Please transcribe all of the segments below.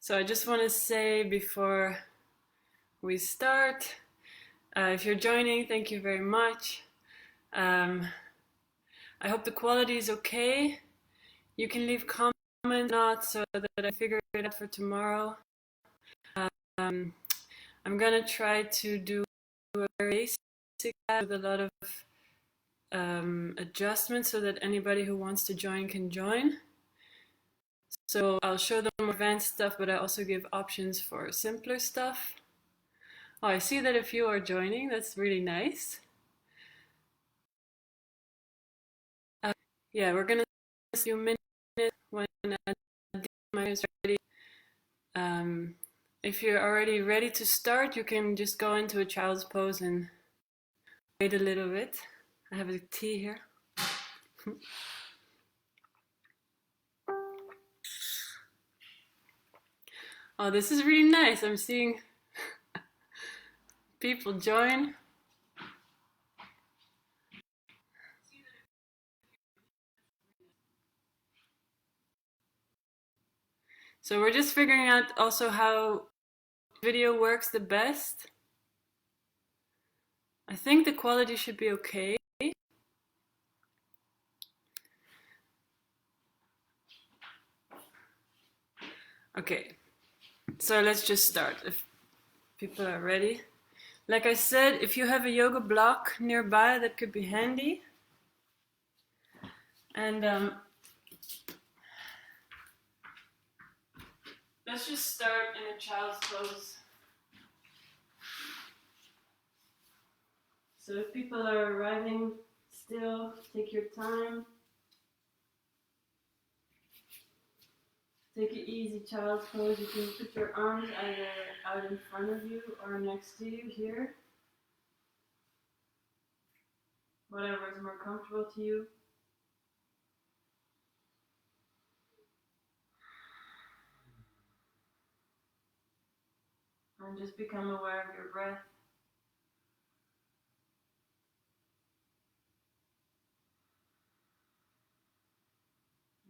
So I just want to say before we start, if you're joining, thank you very much. I hope the quality is okay. You can leave comments or not so that I figure it out for tomorrow. I'm gonna try to do a very basic with a lot of adjustments so that anybody who wants to join can join. So I'll show them more advanced stuff, but I also give options for simpler stuff. Oh, I see that a few are joining. That's really nice. Yeah, we're gonna a few minutes when Dima is ready. If you're already ready to start, you can just go into a child's pose and wait a little bit. I have a tea here. Oh, this is really nice. I'm seeing people join. So we're just figuring out also how video works the best. I think the quality should be okay. Okay, so let's just start if people are ready. Like I said, if you have a yoga block nearby, that could be handy. And let's just start in a child's pose. So if people are arriving still, take your time. Take an easy child's pose. You can put your arms either out in front of you or next to you here. Whatever is more comfortable to you. And just become aware of your breath.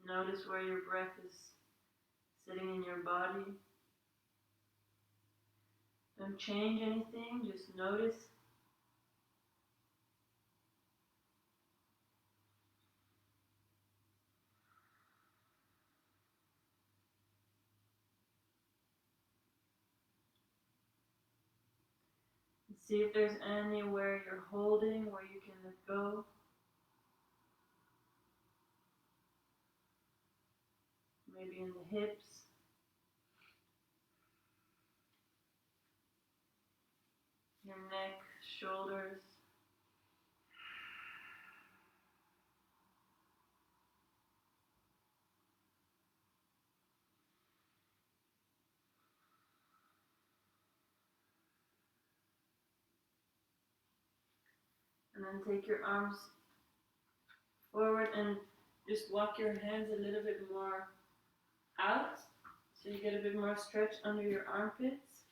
Notice where your breath is sitting in your body. Don't change anything, just notice. See if there's anywhere you're holding where you can let go. Maybe in the hips. Your neck, shoulders. And then take your arms forward and just walk your hands a little bit more out so you get a bit more stretch under your armpits.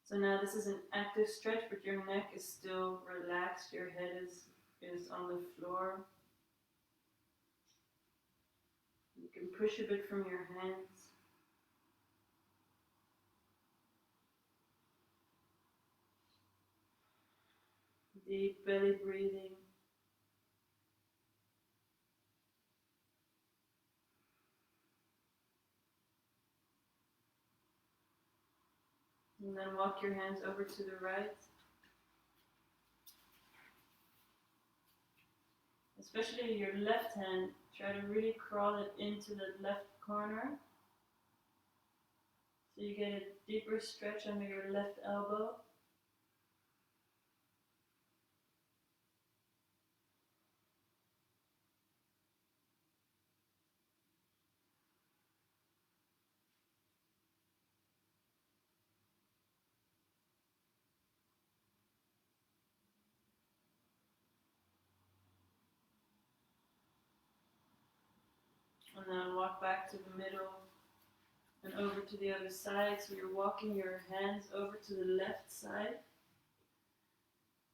So now this is an active stretch, but your neck is still relaxed. Your head is on the floor. You can push a bit from your hands. Deep belly breathing. And then walk your hands over to the right. Especially your left hand, try to really crawl it into the left corner. So you get a deeper stretch under your left elbow. And then walk back to the middle and over to the other side. So you're walking your hands over to the left side.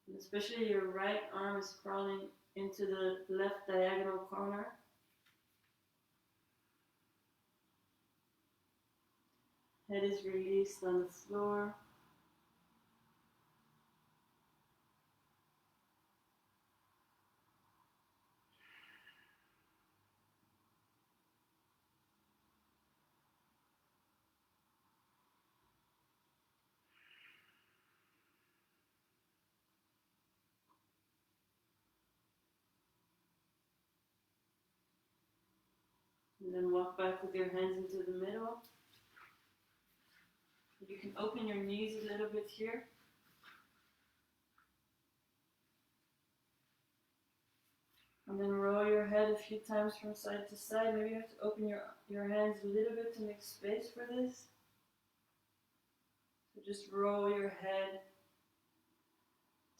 And especially your right arm is crawling into the left diagonal corner. Head is released on the floor. And then walk back with your hands into the middle. You can open your knees a little bit here. And then roll your head a few times from side to side. Maybe you have to open your hands a little bit to make space for this. So just roll your head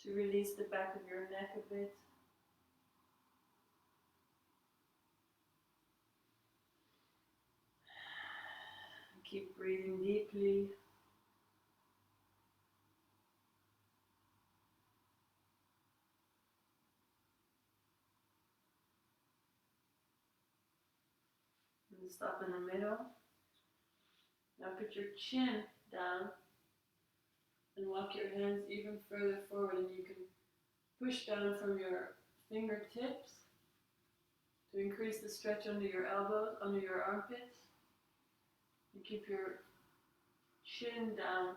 to release the back of your neck a bit. Keep breathing deeply. And stop in the middle. Now put your chin down and walk your hands even further forward, and you can push down from your fingertips to increase the stretch under your elbows, under your armpits. And keep your chin down.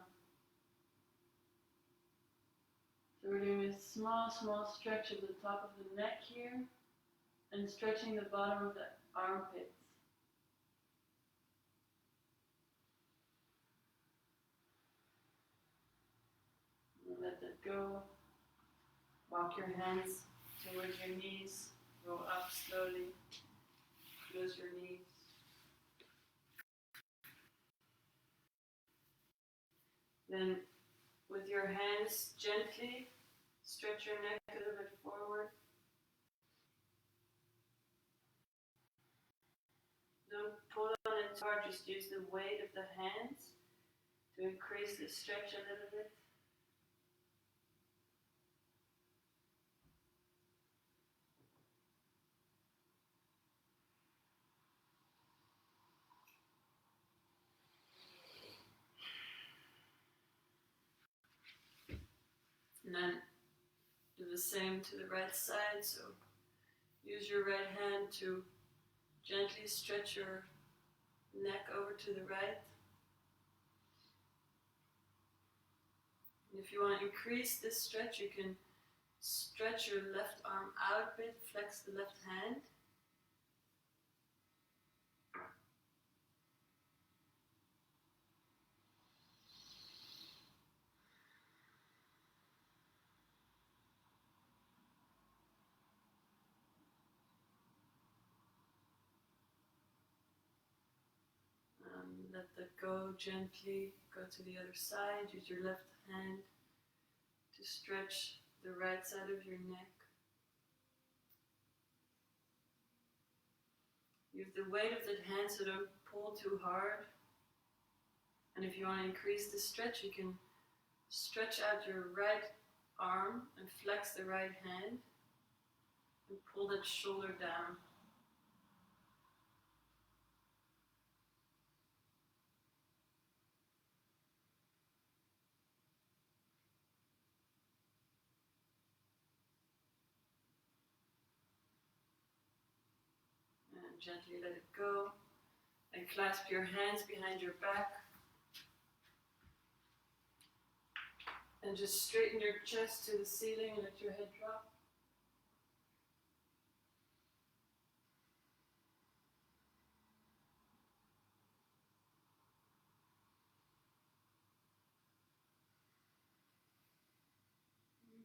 So we're doing a small stretch of the top of the neck here and stretching the bottom of the armpits. And let that go. Walk your hands towards your knees. Roll up slowly. Close your knees. Then with your hands gently stretch your neck a little bit forward. Don't pull on it too hard, just use the weight of the hands to increase the stretch a little bit. And then do the same to the right side. So use your right hand to gently stretch your neck over to the right. And if you want to increase this stretch, you can stretch your left arm out a bit, flex the left hand. Let that go gently. Go to the other side. Use your left hand to stretch the right side of your neck. Use the weight of that hand so don't pull too hard. And if you want to increase the stretch, you can stretch out your right arm and flex the right hand and pull that shoulder down. And gently let it go. And clasp your hands behind your back. And just straighten your chest to the ceiling and let your head drop.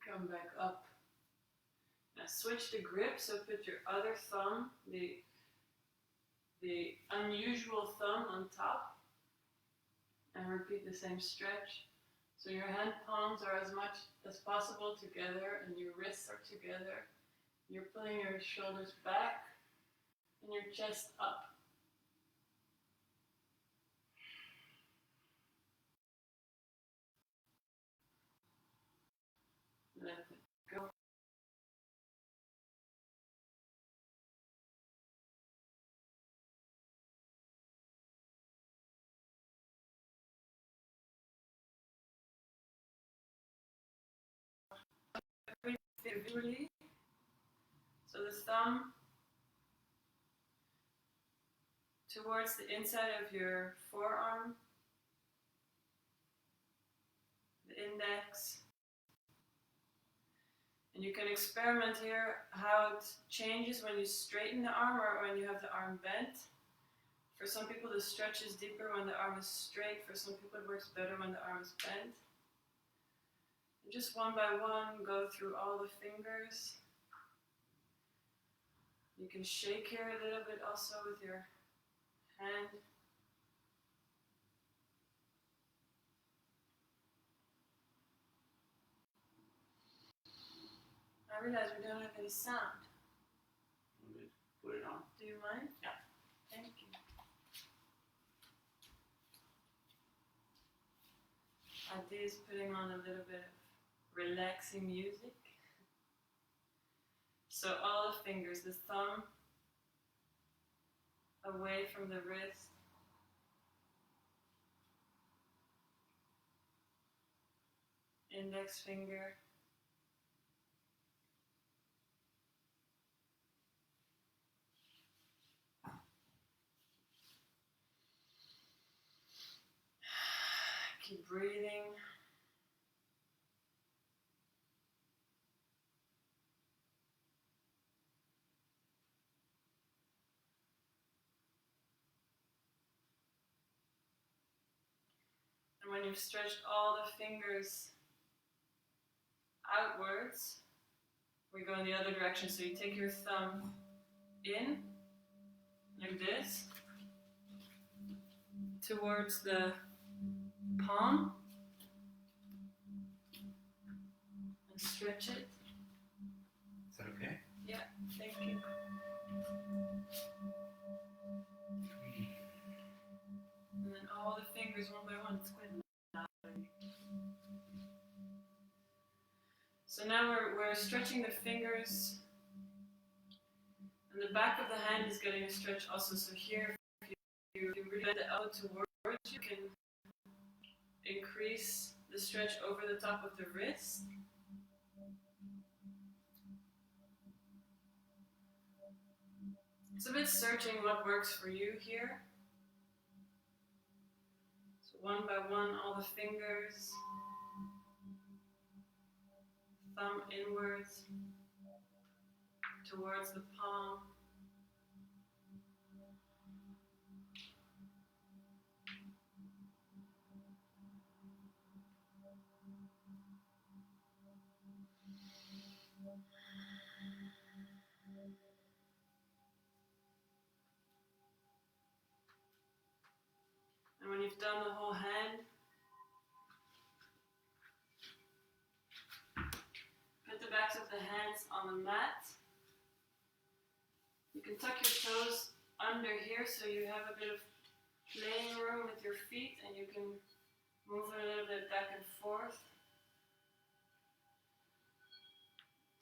Come back up. Now switch the grip, so put your other thumb, the unusual thumb on top, and repeat the same stretch. So your hand palms are as much as possible together and your wrists are together. You're pulling your shoulders back and your chest up. Let it gradually. So the thumb towards the inside of your forearm, the index. And you can experiment here how it changes when you straighten the arm or when you have the arm bent. For some people the stretch is deeper when the arm is straight. For some people it works better when the arm is bent. And just one by one go through all the fingers. You can shake here a little bit also with your hand. I realize we don't have any sound. Want me to put it on? Do you mind? Yeah. Thank you. Adi is putting on a little bit of relaxing music. So all the fingers, the thumb away from the wrist. Index finger. Keep breathing. And when you've stretched all the fingers outwards, we go in the other direction. So you take your thumb in, like this, towards the palm, and stretch it. Is that okay? Yeah, thank you. And then all the fingers one by one, it's quite loud. So now we're stretching the fingers, and the back of the hand is getting a stretch also. So here, if you really bend the elbow towards, you can increase the stretch over the top of the wrist. It's a bit searching what works for you here. So one by one, all the fingers, thumb inwards, towards the palm. And when you've done the whole hand, put the backs of the hands on the mat. You can tuck your toes under here so you have a bit of playing room with your feet, and you can move a little bit back and forth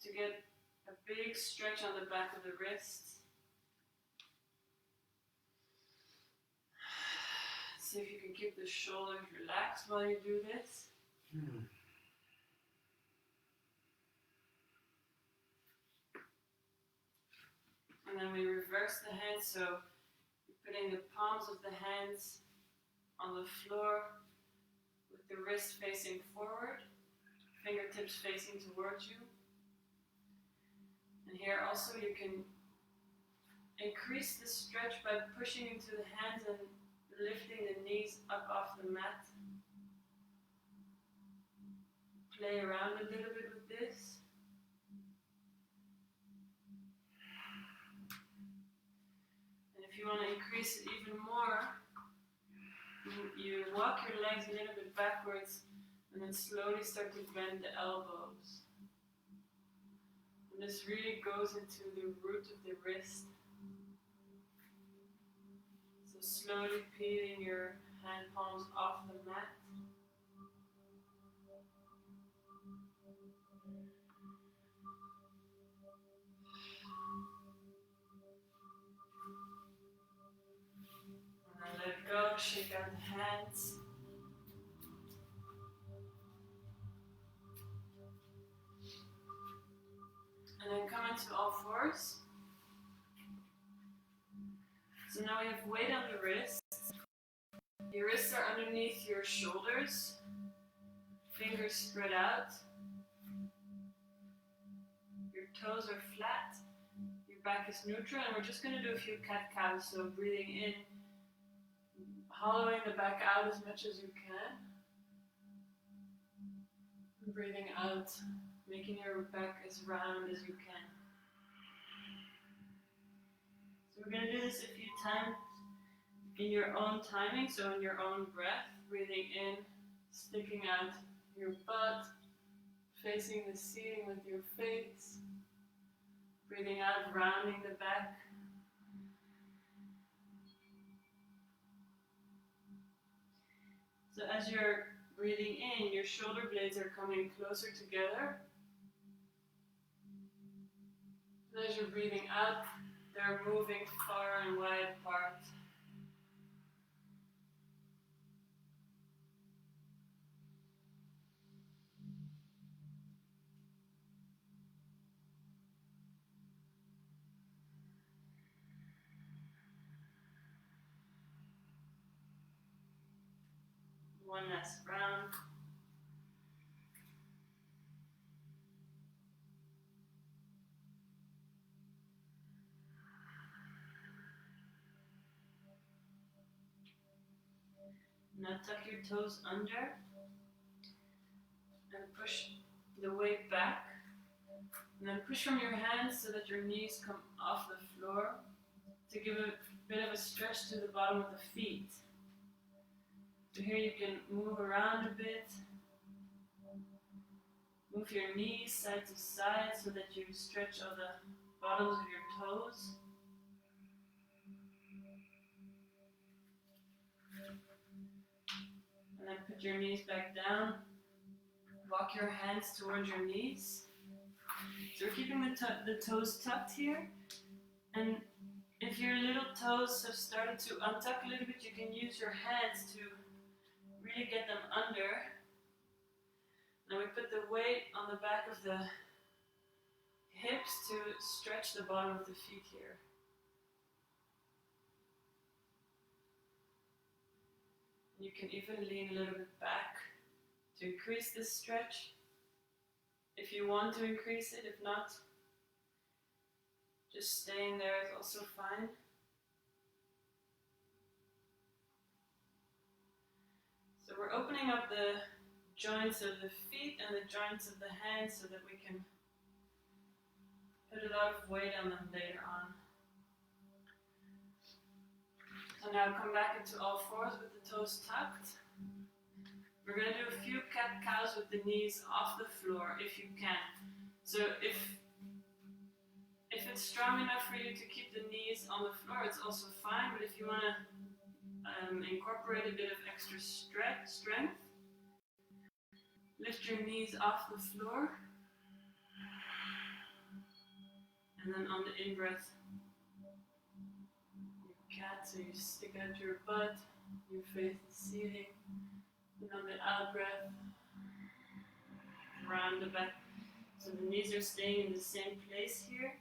to get a big stretch on the back of the wrists. See if you can keep the shoulders relaxed while you do this. And then we reverse the hands, so you're putting the palms of the hands on the floor with the wrist facing forward, fingertips facing towards you. And here also you can increase the stretch by pushing into the hands and lifting the knees up off the mat. Play around a little bit with this. And if you want to increase it even more, you walk your legs a little bit backwards and then slowly start to bend the elbows. And this really goes into the root of the wrist. So slowly peeling your hand palms off the mat. And then let it go, shake out the hands. into all fours. So now we have weight on the wrists. Your wrists are underneath your shoulders. Fingers spread out. Your toes are flat. Your back is neutral. And we're just going to do a few cat-cows. So breathing in, hollowing the back out as much as you can. And breathing out, making your back as round as you can. So we're going to do this a few times in your own timing, so in your own breath. Breathing in, sticking out your butt, facing the ceiling with your face. Breathing out, rounding the back. So as you're breathing in, your shoulder blades are coming closer together. And as you're breathing out, they're moving far and wide apart. One last round. Now tuck your toes under and push the weight back. And then push from your hands so that your knees come off the floor to give a bit of a stretch to the bottom of the feet. So here you can move around a bit. Move your knees side to side so that you stretch all the bottoms of your toes. And then put your knees back down. Walk your hands towards your knees. So we're keeping the toes tucked here. And if your little toes have started to untuck a little bit, you can use your hands to really get them under. Now we put the weight on the back of the hips to stretch the bottom of the feet here. You can even lean a little bit back to increase this stretch. If you want to increase it, if not, just staying there is also fine. So we're opening up the joints of the feet and the joints of the hands so that we can put a lot of weight on them later on. So now come back into all fours with the toes tucked. We're going to do a few cat-cows with the knees off the floor if you can. So if it's strong enough for you to keep the knees on the floor, it's also fine. But if you want to incorporate a bit of extra strength, lift your knees off the floor. And then on the in-breath, your cat, so you stick out your butt, you face the ceiling. And on the out-breath, round the back. So the knees are staying in the same place here.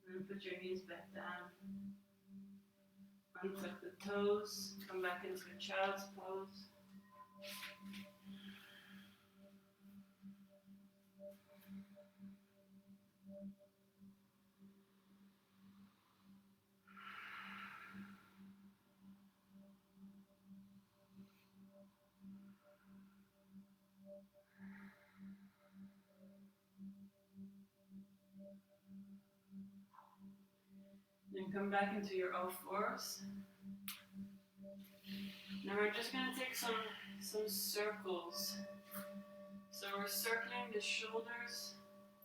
And put your knees back down. Untuck the toes. Come back into a child's pose. Then come back into your all fours. Now we're just going to take some circles. So we're circling the shoulders,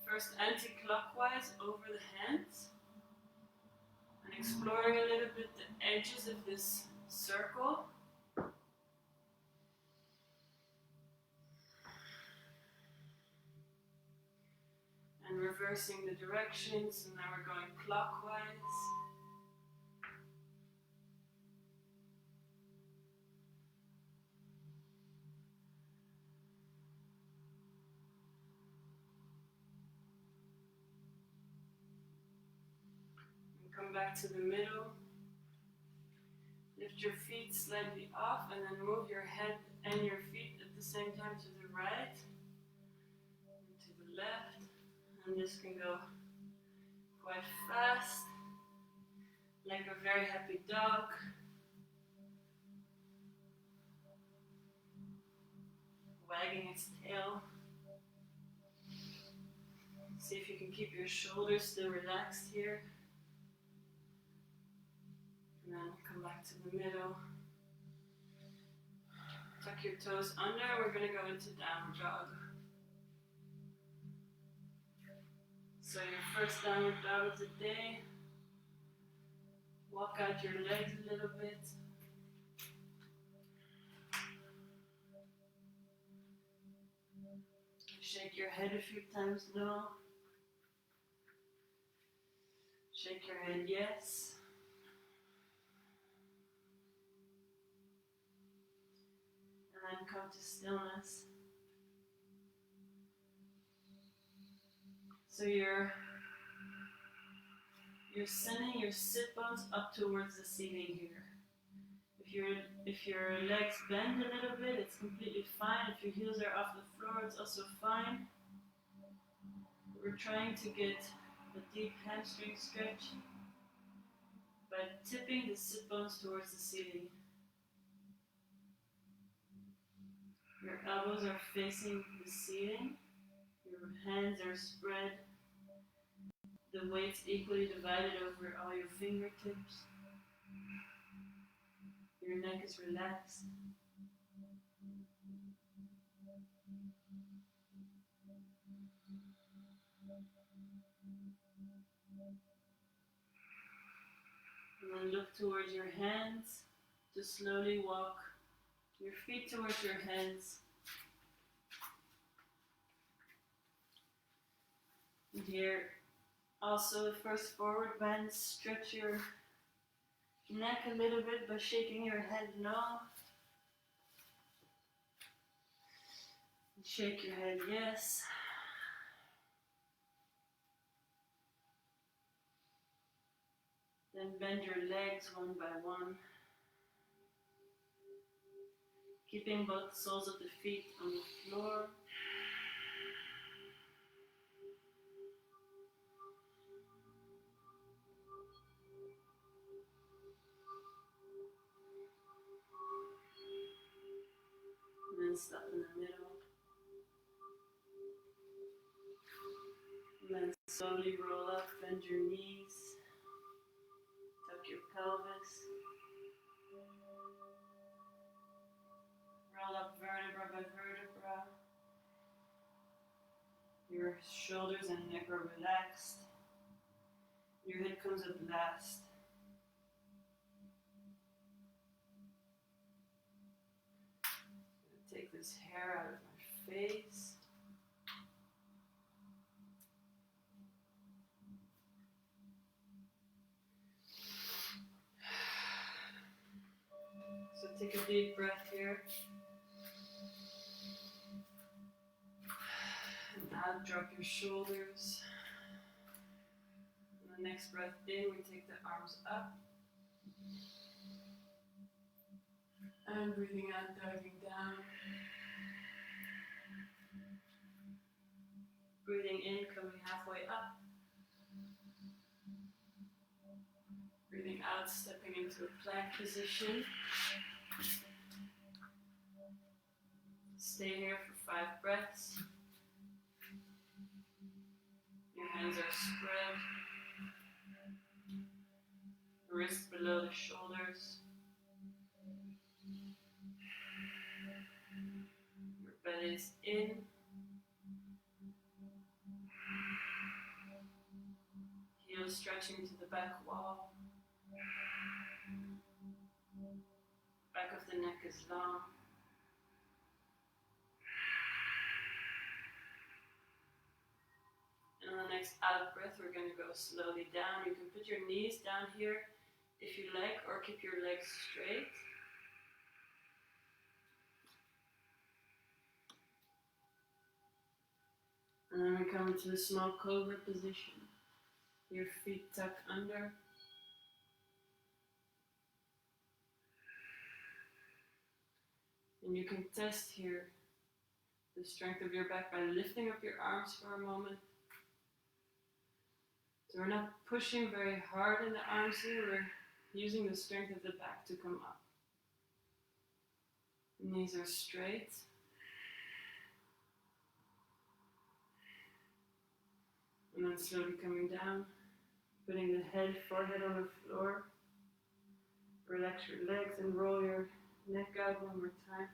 first anti-clockwise over the hands. And exploring a little bit the edges of this circle. And reversing the direction, so now we're going clockwise. And come back to the middle. Lift your feet slightly off and then move your head and your feet at the same time to the right and to the left. And this can go quite fast, like a very happy dog. Wagging its tail. See if you can keep your shoulders still relaxed here. And then come back to the middle. Tuck your toes under. We're going to go into downward dog. So your first downward dog of the day. Walk out your legs a little bit. Shake your head a few times, no. Shake your head, yes. And then come to stillness. So you're sending your sit bones up towards the ceiling here. If your legs bend a little bit, it's completely fine. If your heels are off the floor, it's also fine. We're trying to get a deep hamstring stretch by tipping the sit bones towards the ceiling. Your elbows are facing the ceiling. Your hands are spread. The weight's equally divided over all your fingertips. Your neck is relaxed. And then look towards your hands to slowly walk your feet towards your hands. And here, also the first forward bend, stretch your neck a little bit by shaking your head no. And shake your head yes. Then bend your legs one by one. Keeping both soles of the feet on the floor. And then stop in the middle. And then slowly roll up, bend your knees. Tuck your pelvis. Roll up vertebra by vertebra. Your shoulders and neck are relaxed. Your head comes up last. Take this hair out of my face. So take a deep breath here. And out, drop your shoulders. And the next breath in, we take the arms up. And breathing out, diving down. Breathing in, coming halfway up. Breathing out, stepping into a plank position. Stay here for 5 breaths. Your hands are spread. Wrists below the shoulders. Your belly is in. Heels stretching to the back wall. Back of the neck is long. And on the next out breath, we're going to go slowly down. You can put your knees down here if you like, or keep your legs straight. And then we come into a small cobra position. Your feet tuck under. And you can test here the strength of your back by lifting up your arms for a moment. So we're not pushing very hard in the arms here, we're using the strength of the back to come up. Knees are straight. And then slowly coming down, putting the head, forehead on the floor. Relax your legs and roll your neck out one more time.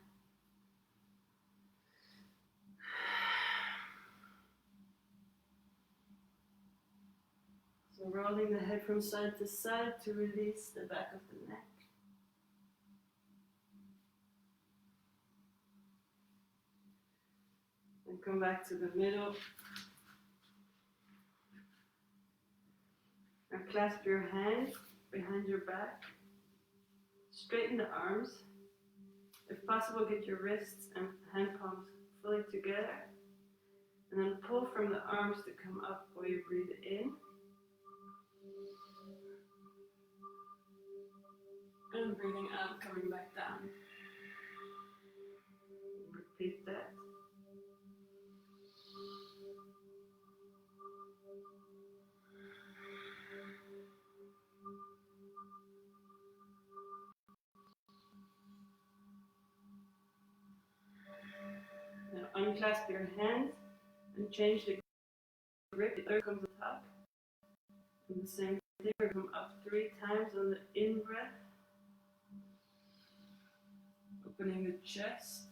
So rolling the head from side to side to release the back of the neck. And come back to the middle. And clasp your hands behind your back. Straighten the arms. If possible, get your wrists and hand palms fully together. And then pull from the arms to come up while you breathe in. And breathing out, coming back down. Repeat that. Now unclasp your hands and change the grip. The earth comes on top. And the same thing, we come up 3 times on the in breath. Opening the chest.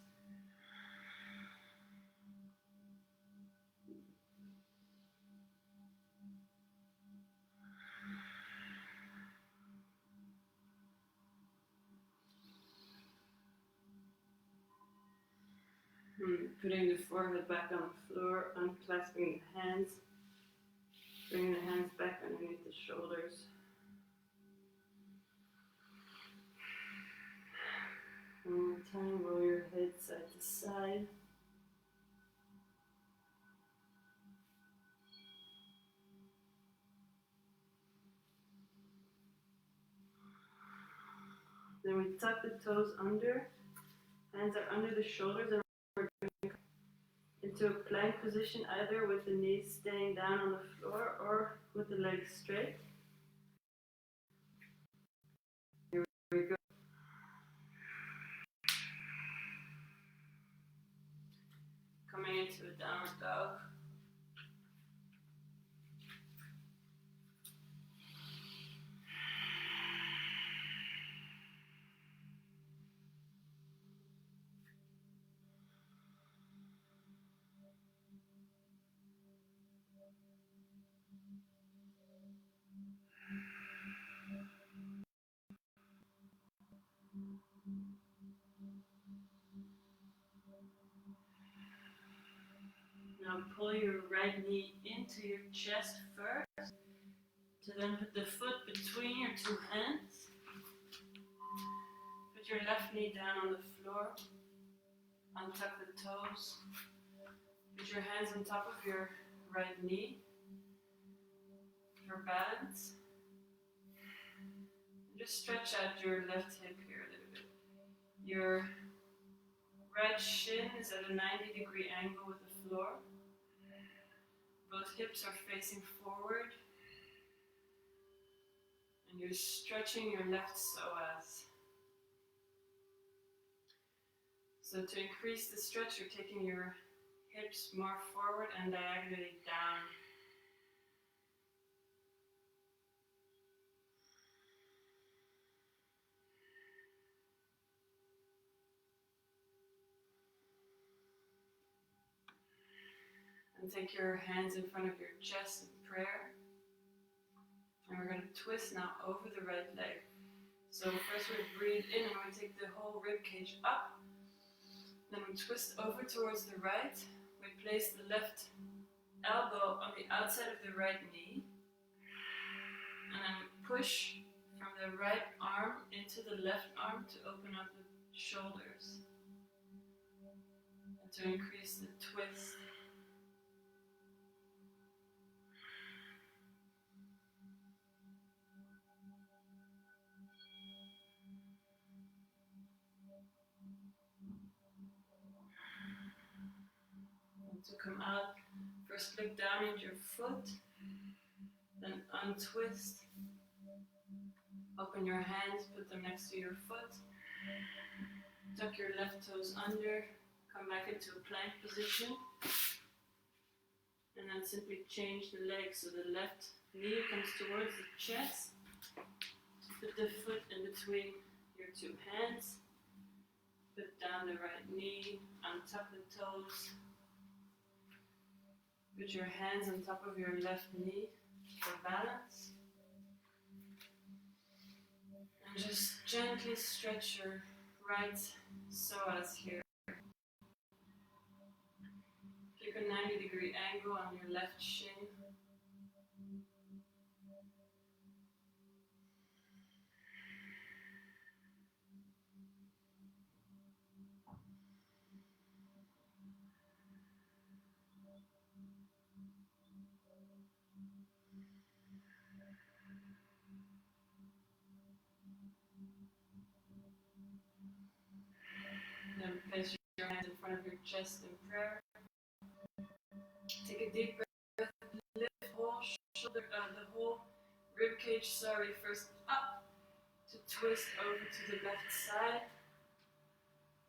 Putting the forehead back on the floor, unclasping the hands, bringing the hands back underneath the shoulders. One more time, roll your head side to side. Then we tuck the toes under, hands are under the shoulders, and we're going into a plank position, either with the knees staying down on the floor or with the legs straight. Here we go. Coming into a downward dog. Now pull your right knee into your chest first, to then put the foot between your 2 hands. Put your left knee down on the floor, untuck the toes, put your hands on top of your right knee for balance. And just stretch out your left hip here a little bit. Your right shin is at a 90-degree angle with the floor. Both hips are facing forward. And you're stretching your left psoas. So to increase the stretch, you're taking your hips more forward and diagonally down. And take your hands in front of your chest in prayer. And we're going to twist now over the right leg. So first we breathe in and we take the whole rib cage up. Then we twist over towards the right. We place the left elbow on the outside of the right knee. And then we push from the right arm into the left arm to open up the shoulders. And to increase the twist. To come out, first look down at your foot, then untwist, open your hands, put them next to your foot, tuck your left toes under, come back into a plank position, and then simply change the leg so the left knee comes towards the chest, put the foot in between your two hands, put down the right knee, untuck the toes. Put your hands on top of your left knee for balance. And just gently stretch your right psoas here. Keep a 90-degree angle on your left shin. Then place your hands in front of your chest in prayer. Take a deep breath, lift the whole the whole rib cage, first up to twist over to the left side.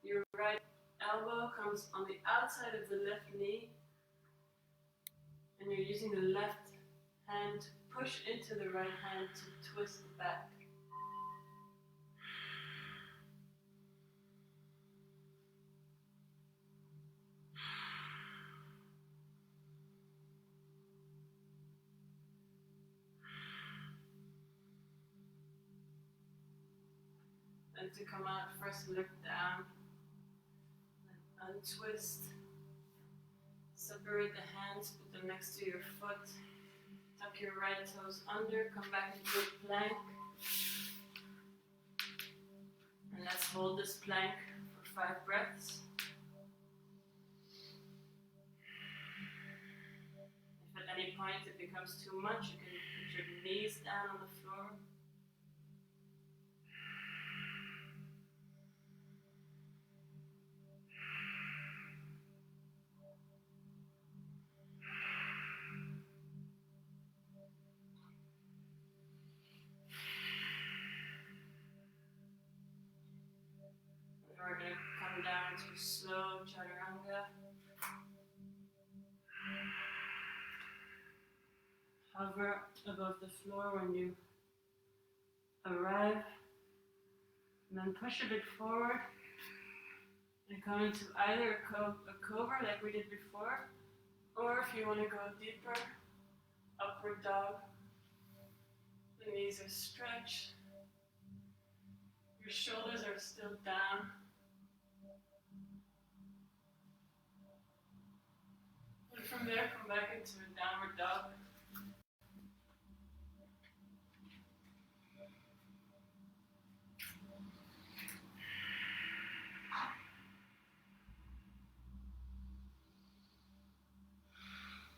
Your right elbow comes on the outside of the left knee, and you're using the left hand to push into the right hand to twist back. And to come out, first look down, then untwist, separate the hands, put them next to your foot, tuck your right toes under, come back into a plank, and let's hold this plank for 5 breaths. If at any point it becomes too much, you can put your knees down on the floor. We're going to come down to slow chaturanga. Hover above the floor when you arrive, and then push a bit forward and come into either a cobra like we did before, or if you want to go deeper, upward dog. The knees are stretched, your shoulders are still down. And from there, come back into a downward dog.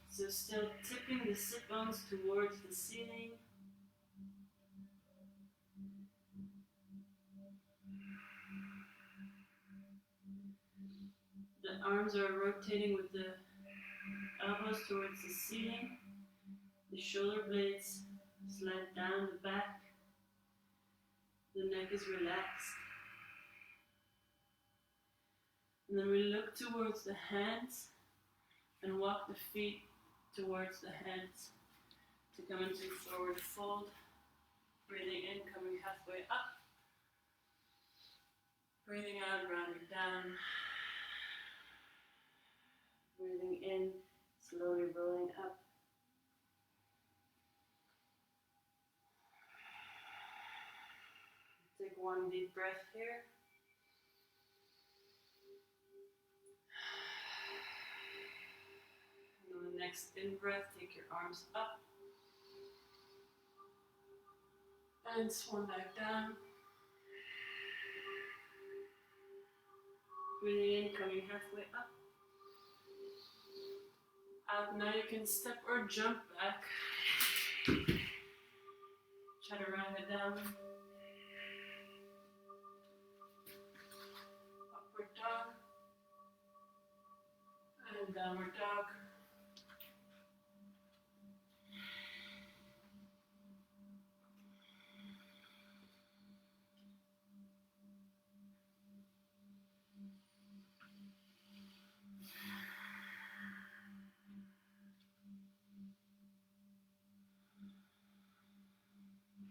So still tipping the sit bones towards the ceiling. The arms are rotating with the elbows towards the ceiling. The shoulder blades slide down the back. The neck is relaxed. And then we look towards the hands and walk the feet towards the hands to come into forward fold. Breathing in, coming halfway up. Breathing out, rounding down. Breathing in, slowly rolling up. Take one deep breath here. And on the next in-breath, take your arms up. And swan dive down. Breathing in, coming halfway up. Out, now you can step or jump back. Chaturanga down. Upward dog. And downward dog.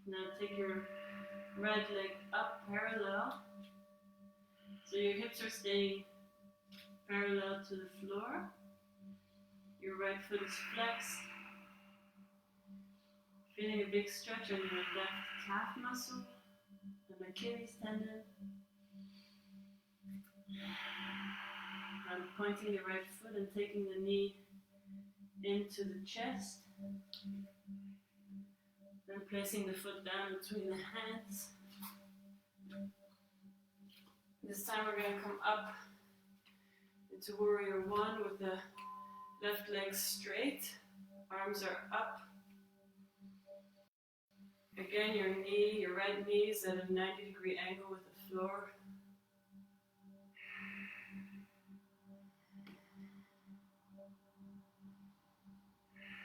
Now take your right leg up parallel. So your hips are staying parallel to the floor. Your right foot is flexed. Feeling a big stretch on your left calf muscle and Achilles tendon. I'm pointing the right foot and taking the knee into the chest. Then placing the foot down between the hands. This time we're going to come up into Warrior One with the left leg straight. Arms are up. Again, your right knee is at a 90-degree angle with the floor.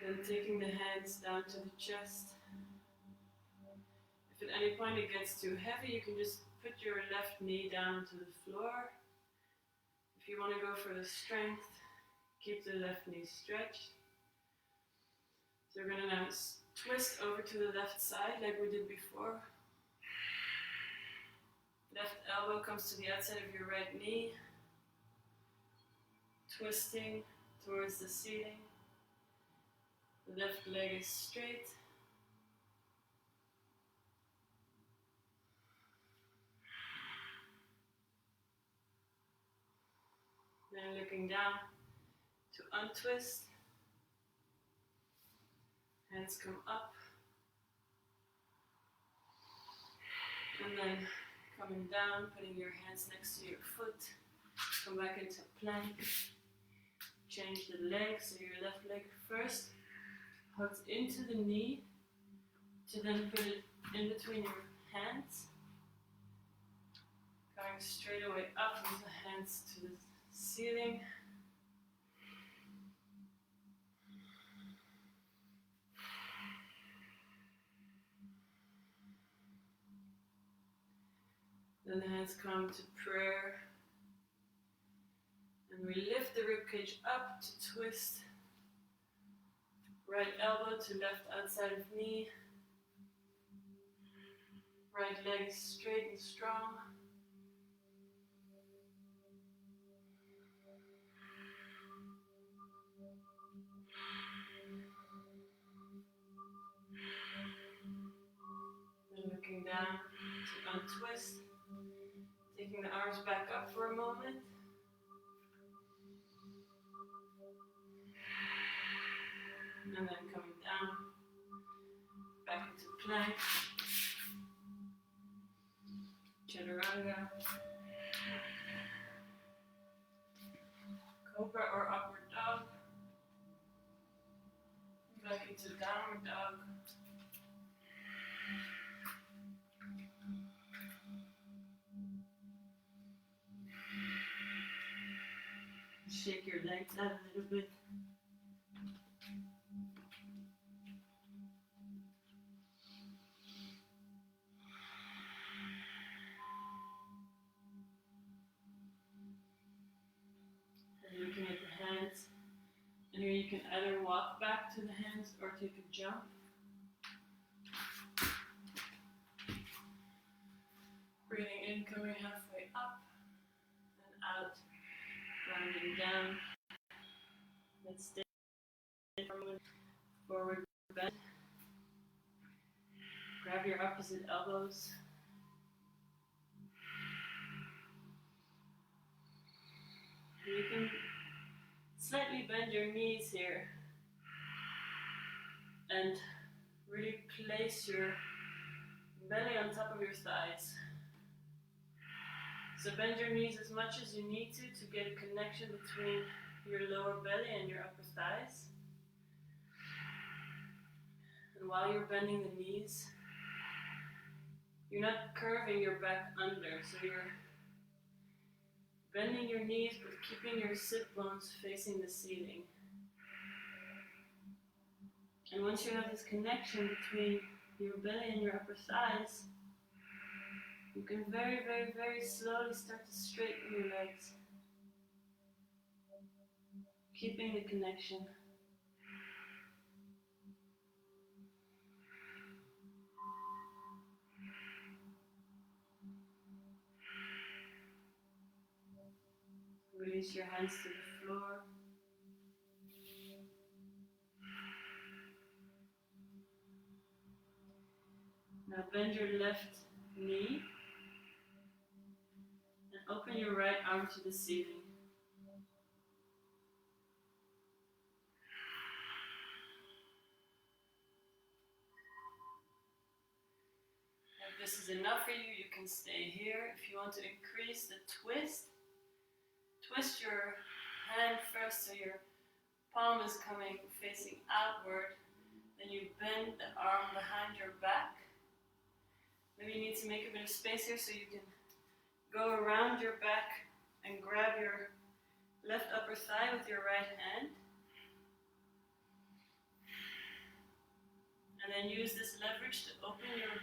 Then taking the hands down to the chest. If at any point it gets too heavy, you can just put your left knee down to the floor. If you want to go for the strength, keep the left knee stretched. So we're going to now twist over to the left side like we did before. Left elbow comes to the outside of your right knee. Twisting towards the ceiling. The left leg is straight. Then looking down to untwist. Hands come up. And then coming down, putting your hands next to your foot. Come back into plank. Change the leg, so your left leg first hugs into the knee to then put it in between your hands. Going straight away up with the hands to the ceiling. Then the hands come to prayer. And we lift the ribcage up to twist. Right elbow to left outside of knee. Right leg straight and strong. Then looking down to untwist. Taking the arms back up for a moment. And then coming down, back into plank, chaturanga, cobra or upward dog, back into downward dog, shake your legs out a little bit. Looking at the hands, and here you can either walk back to the hands or take a jump. Breathing in, coming halfway up and out, rounding down. Let's stay for a moment. Forward bend. Grab your opposite elbows. You can slightly bend your knees here and really place your belly on top of your thighs. So bend your knees as much as you need to get a connection between your lower belly and your upper thighs. And while you're bending the knees, you're not curving your back under, so you're bending your knees but keeping your sit bones facing the ceiling. And once you have this connection between your belly and your upper thighs, you can very, very, very slowly start to straighten your legs, keeping the connection. Release your hands to the floor. Now bend your left knee and open your right arm to the ceiling. If this is enough for you, you can stay here. If you want to increase the twist, twist your hand first so your palm is coming facing outward. Then you bend the arm behind your back. Maybe you need to make a bit of space here so you can go around your back and grab your left upper thigh with your right hand. And then use this leverage to open your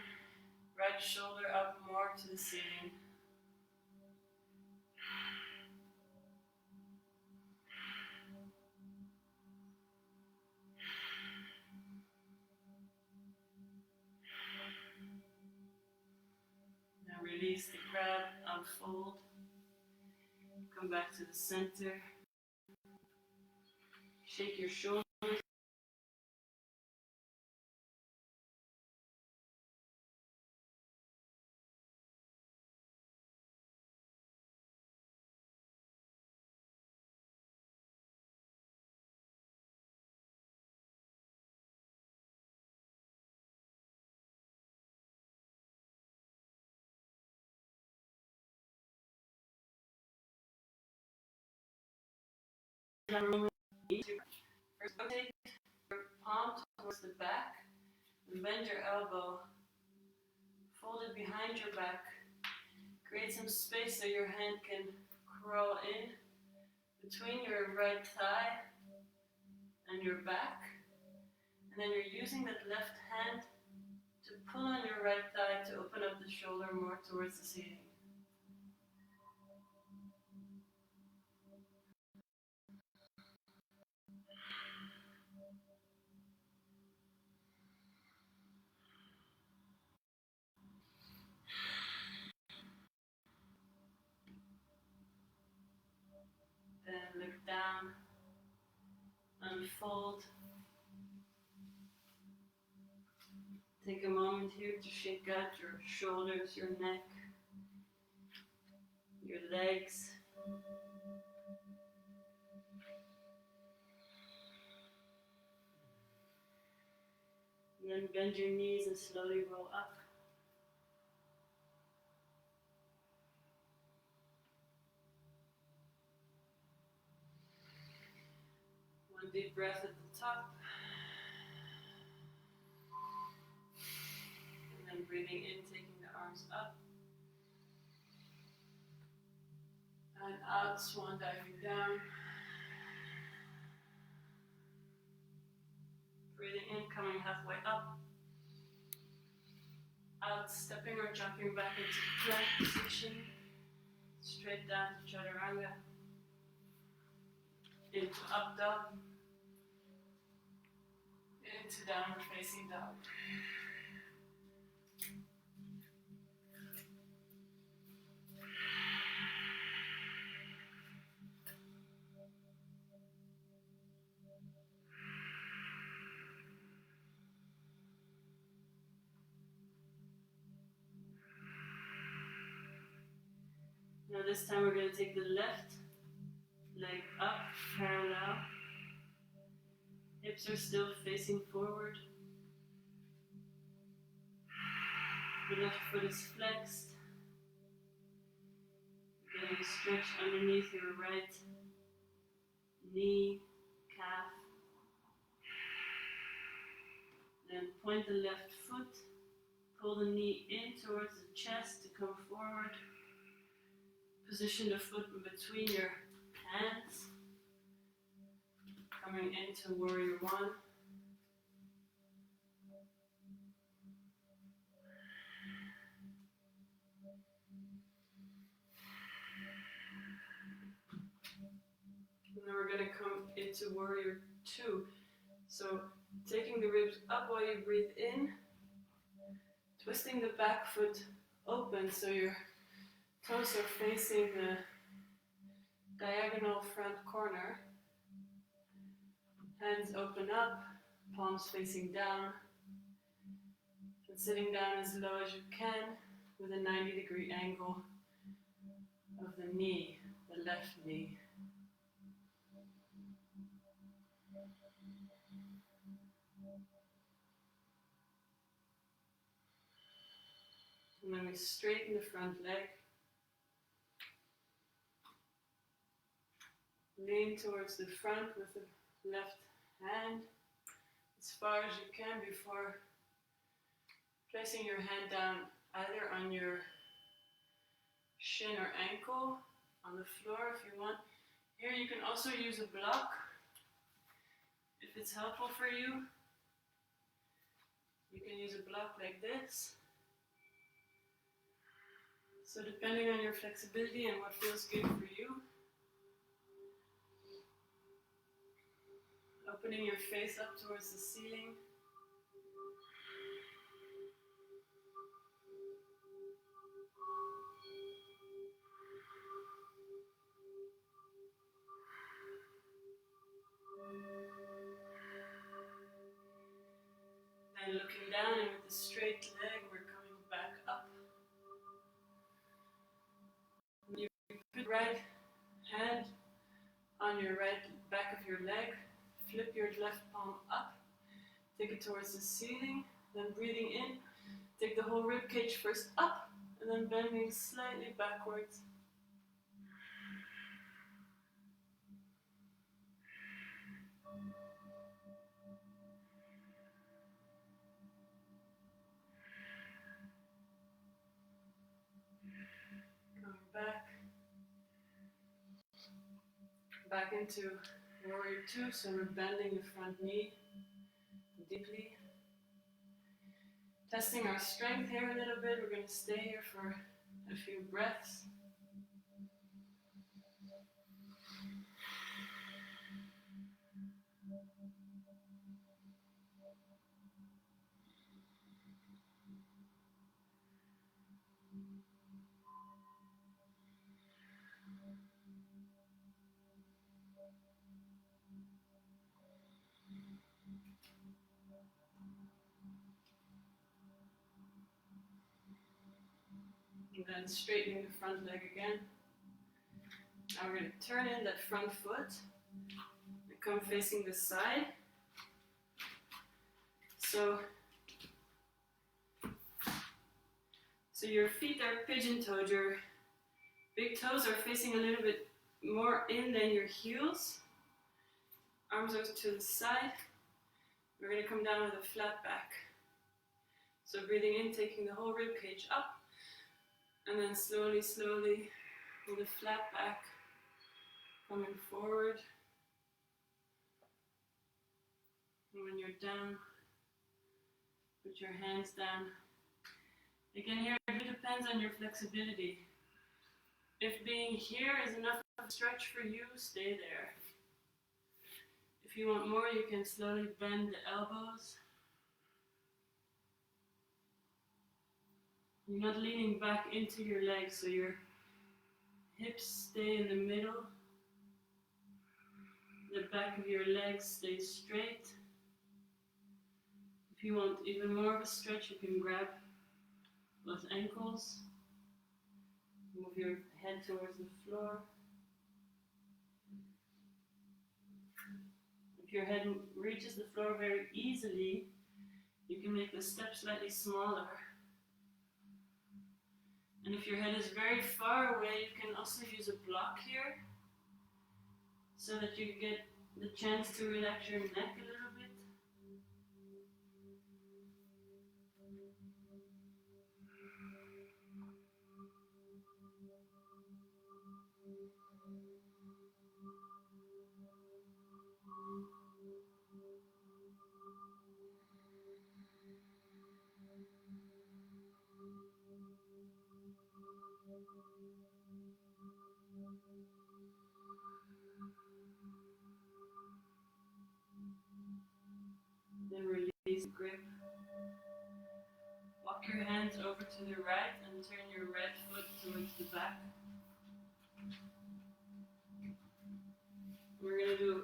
right shoulder up more to the ceiling. Now release the grab, unfold. Come back to the center. Shake your shoulders. First, take your palm towards the back and bend your elbow. Fold it behind your back. Create some space so your hand can crawl in between your right thigh and your back. And then you're using that left hand to pull on your right thigh to open up the shoulder more towards the ceiling. Then look down, unfold. Take a moment here to shake out your shoulders, your neck, your legs. And then bend your knees and slowly roll up. One deep breath at the top. And then breathing in, taking the arms up. And out, swan diving down. Breathing in, coming halfway up. Out, stepping or jumping back into plank position. Straight down to chaturanga. Into up dog. Into downward facing dog. Now this time we're going to take the left leg up, parallel. Hips are still facing forward. The left foot is flexed. Getting a stretch underneath your right knee, calf. Then point the left foot. Pull the knee in towards the chest to come forward. Position the foot in between your hands. Coming into warrior one. And then we're going to come into warrior two. So taking the ribs up while you breathe in. Twisting the back foot open so your toes are facing the diagonal front corner. Hands open up, palms facing down. And sitting down as low as you can with a 90-degree angle of the knee, the left knee. And then we straighten the front leg. Lean towards the front with the left hand as far as you can before placing your hand down either on your shin or ankle, on the floor if you want. Here you can also use a block if it's helpful for you. You can use a block like this. So depending on your flexibility and what feels good for you. Opening your face up towards the ceiling. And looking down, and with a straight leg, we're coming back up. You put right hand on your right back of your leg, flip your left palm up, take it towards the ceiling, then breathing in, take the whole rib cage first up, and then bending slightly backwards. Back into warrior two, so we're bending the front knee deeply. Testing our strength here a little bit. We're going to stay here for a few breaths. And then straightening the front leg again. Now we're going to turn in that front foot and come facing the side. So your feet are pigeon-toed, your big toes are facing a little bit more in than your heels. Arms are to the side. We're going to come down with a flat back. So breathing in, taking the whole rib cage up. And then slowly, slowly, with a flat back, coming forward. And when you're down, put your hands down. Again, here it depends on your flexibility. If being here is enough of a stretch for you, stay there. If you want more, you can slowly bend the elbows. You're not leaning back into your legs, so your hips stay in the middle. The back of your legs stays straight. If you want even more of a stretch, you can grab both ankles. Move your head towards the floor. If your head reaches the floor very easily, you can make the step slightly smaller. And if your head is very far away, you can also use a block here so that you get the chance to relax your neck a little bit. Then release the grip. Walk your hands over to the right and turn your right foot towards the back. We're going to do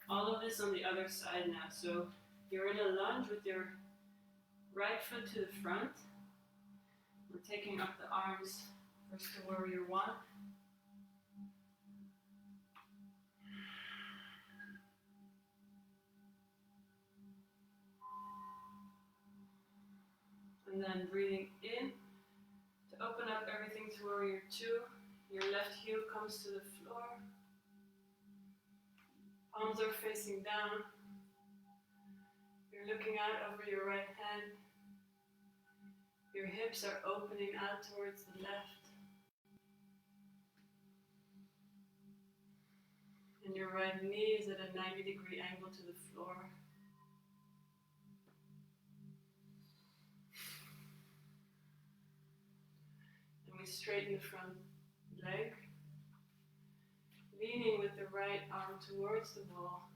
all of this on the other side now. So you're in a lunge with your right foot to the front. We're taking up the arms first to warrior one. And then breathing in to open up everything to warrior two. Your left heel comes to the floor. Palms are facing down. You're looking out over your right hand. Your hips are opening out towards the left. And your right knee is at a 90-degree angle to the floor. And we straighten the front leg, leaning with the right arm towards the wall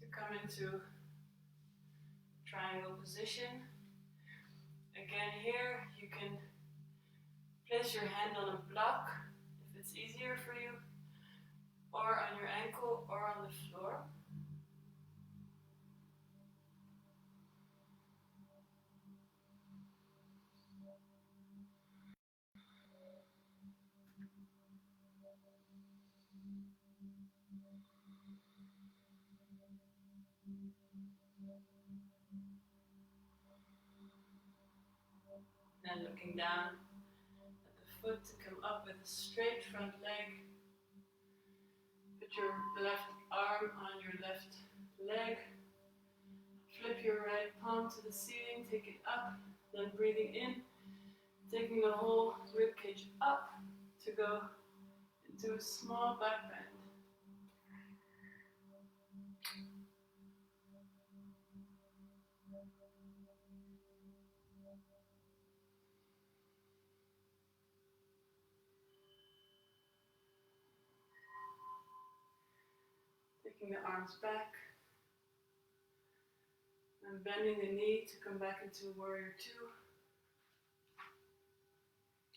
to come into triangle position. Again here, you can place your hand on a block if it's easier for you, or on your ankle or on the floor. And looking down at the foot to come up with a straight front leg. Put your left arm on your left leg. Flip your right palm to the ceiling, take it up, then breathing in, taking the whole rib cage up to go into a small back bend. Taking the arms back and bending the knee to come back into warrior two.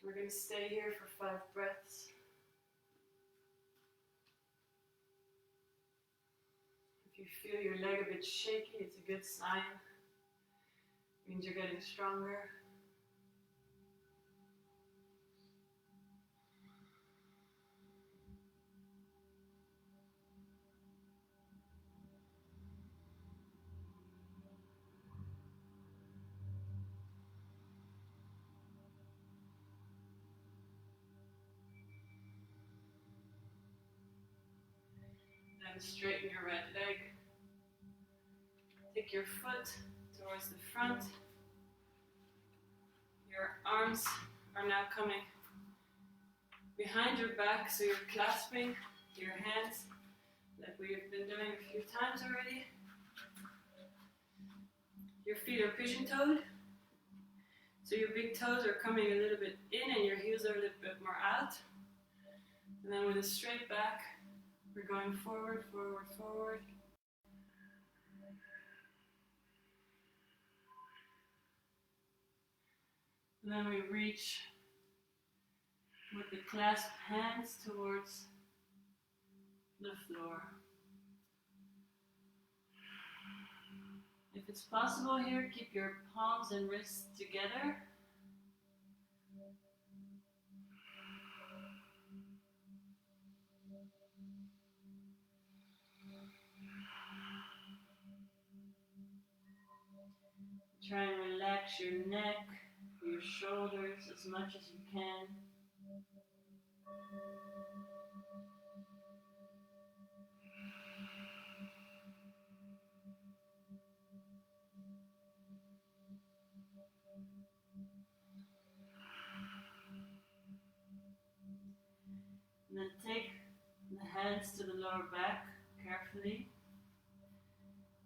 We're going to stay here for 5 breaths. If you feel your leg a bit shaky, it's a good sign. It means you're getting stronger. Then straighten your right leg. Take your foot towards the front. Your arms are now coming behind your back, so you're clasping your hands like we've been doing a few times already. Your feet are pigeon-toed, so your big toes are coming a little bit in and your heels are a little bit more out. And then with a straight back, we're going forward, forward, forward. And then we reach with the clasped hands towards the floor. If it's possible here, keep your palms and wrists together. Try and relax your neck, your shoulders as much as you can. And then take the hands to the lower back carefully.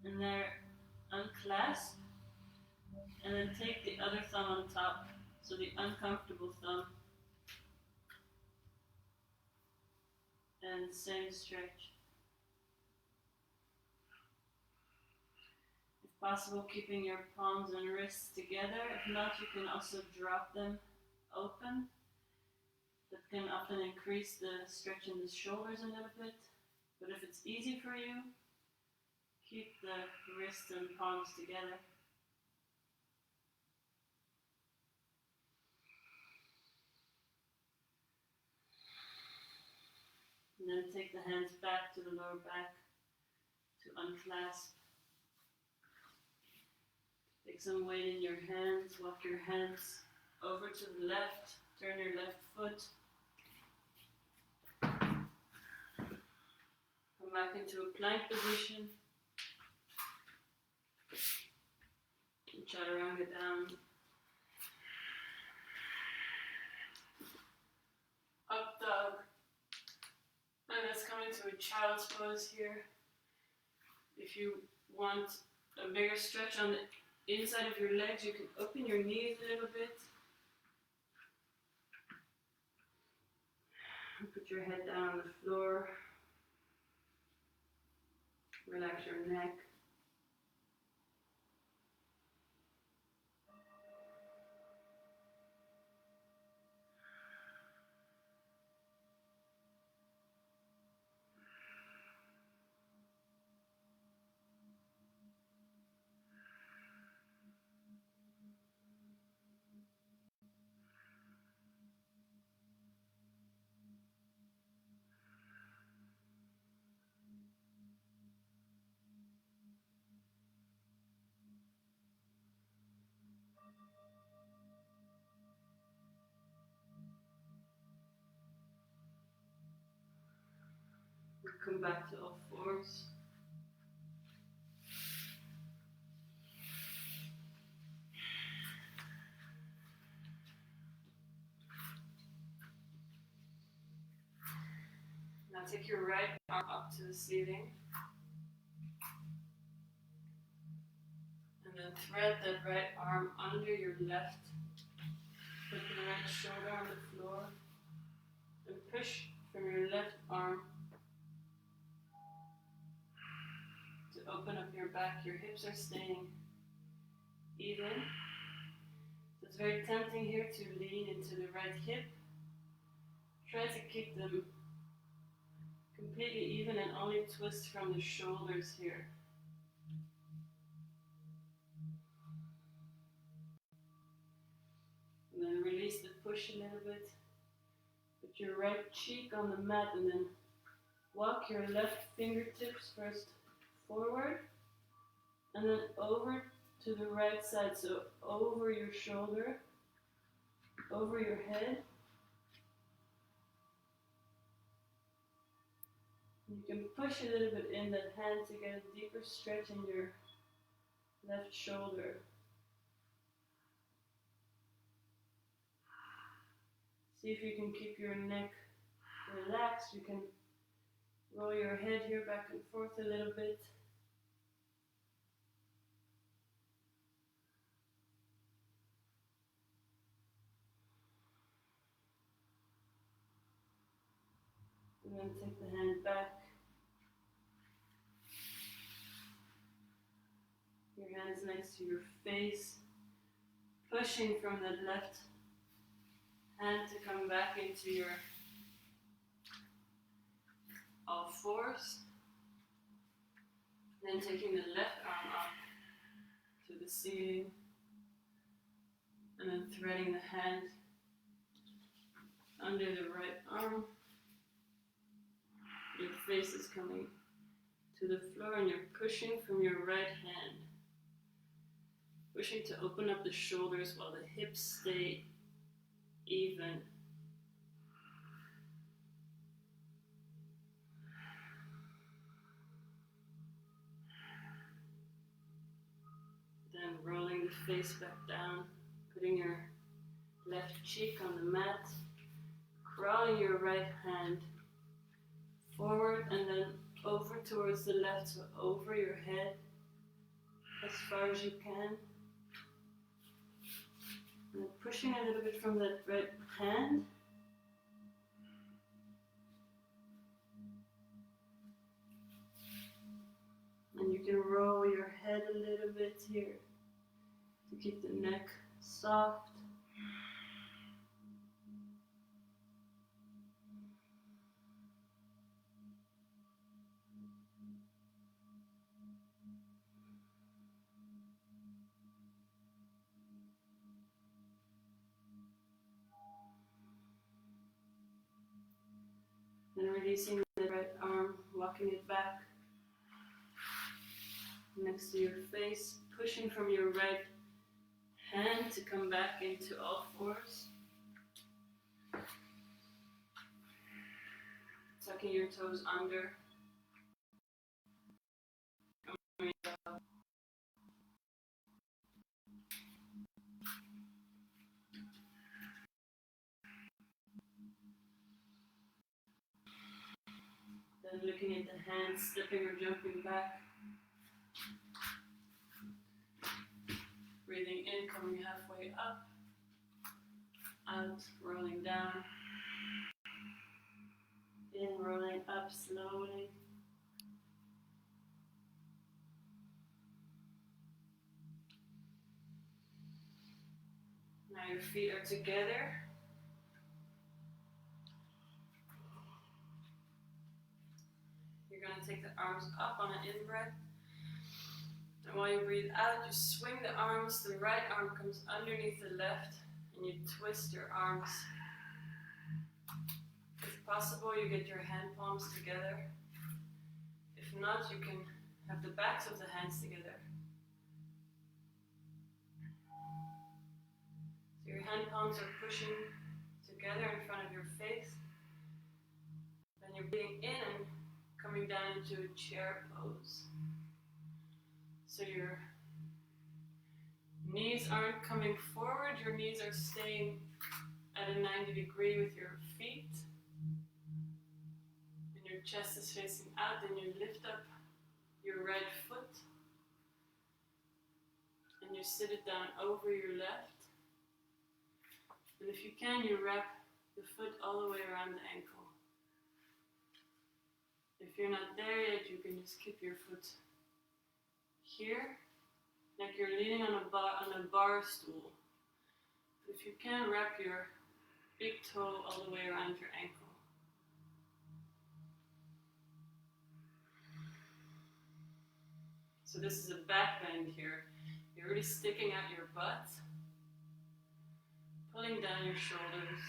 And there, unclasp. And then take the other thumb on top. So the uncomfortable thumb. And same stretch. If possible, keeping your palms and wrists together. If not, you can also drop them open. That can often increase the stretch in the shoulders a little bit. But if it's easy for you, keep the wrists and palms together. And then take the hands back to the lower back to unclasp. Take some weight in your hands, walk your hands over to the left, turn your left foot. Come back into a plank position. And chaturanga down. Up dog. And let's come into a child's pose here. If you want a bigger stretch on the inside of your legs, you can open your knees a little bit. Put your head down on the floor. Relax your neck. Come back to all fours. Now take your right arm up to the ceiling. And then thread that right arm under your left. Put the right shoulder on the floor. And push from your left arm to open up your back. Your hips are staying even. So it's very tempting here to lean into the right hip. Try to keep them completely even and only twist from the shoulders here. And then release the push a little bit. Put your right cheek on the mat and then walk your left fingertips first forward and then over to the right side. So over your shoulder, over your head. You can push a little bit in that hand to get a deeper stretch in your left shoulder. See if you can keep your neck relaxed. You can roll your head here back and forth a little bit. And then take the hand back. Your hands next to your face. Pushing from the left hand to come back into your all fours. Then taking the left arm up to the ceiling. And then threading the hand under the right arm. Your face is coming to the floor and you're pushing from your right hand. Pushing to open up the shoulders while the hips stay even. Then rolling the face back down, putting your left cheek on the mat, crawling your right hand forward and then over towards the left, so over your head as far as you can. And pushing a little bit from that right hand. And you can roll your head a little bit here to keep the neck soft. And releasing the right arm, walking it back next to your face, pushing from your right hand to come back into all fours. Tucking your toes under. Then looking at the hands, stepping or jumping back. Breathing in, coming halfway up. Out, rolling down. In, rolling up slowly. Now your feet are together. You're going to take the arms up on an in-breath. And while you breathe out, you swing the arms. The right arm comes underneath the left, and you twist your arms. If possible, you get your hand palms together. If not, you can have the backs of the hands together. So your hand palms are pushing together in front of your face. Then you're breathing in and coming down into a chair pose. So your knees aren't coming forward, your knees are staying at a 90 degree with your feet. And your chest is facing out, then you lift up your right foot. And you sit it down over your left. And if you can, you wrap the foot all the way around the ankle. If you're not there yet, you can just keep your foot here, like you're leaning on a bar stool. If you can, wrap your big toe all the way around your ankle. So this is a back bend here. You're really sticking out your butt, pulling down your shoulders,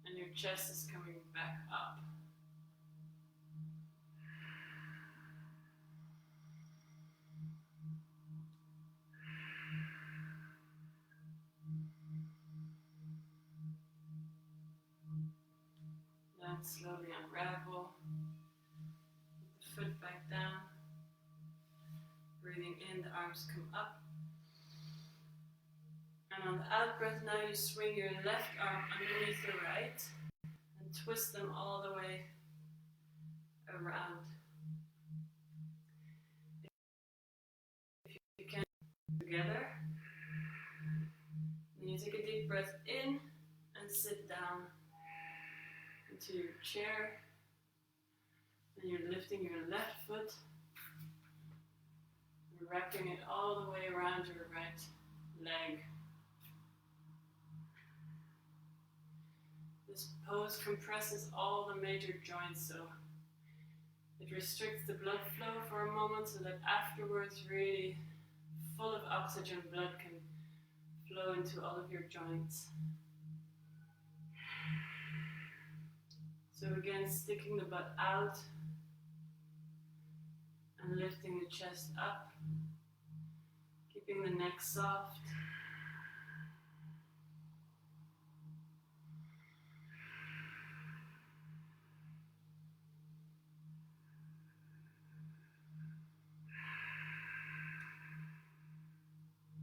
and your chest is coming back up. Then slowly unravel. Put the foot back down. Breathing in, the arms come up. And on the out breath, now you swing your left arm underneath the right and twist them all the way around. If you can, together. Then you take a deep breath in and sit down into your chair. And you're lifting your left foot. You're wrapping it all the way around your right leg. This pose compresses all the major joints, so it restricts the blood flow for a moment so that afterwards really full of oxygen blood can flow into all of your joints. So again, sticking the butt out and lifting the chest up. Keeping the neck soft.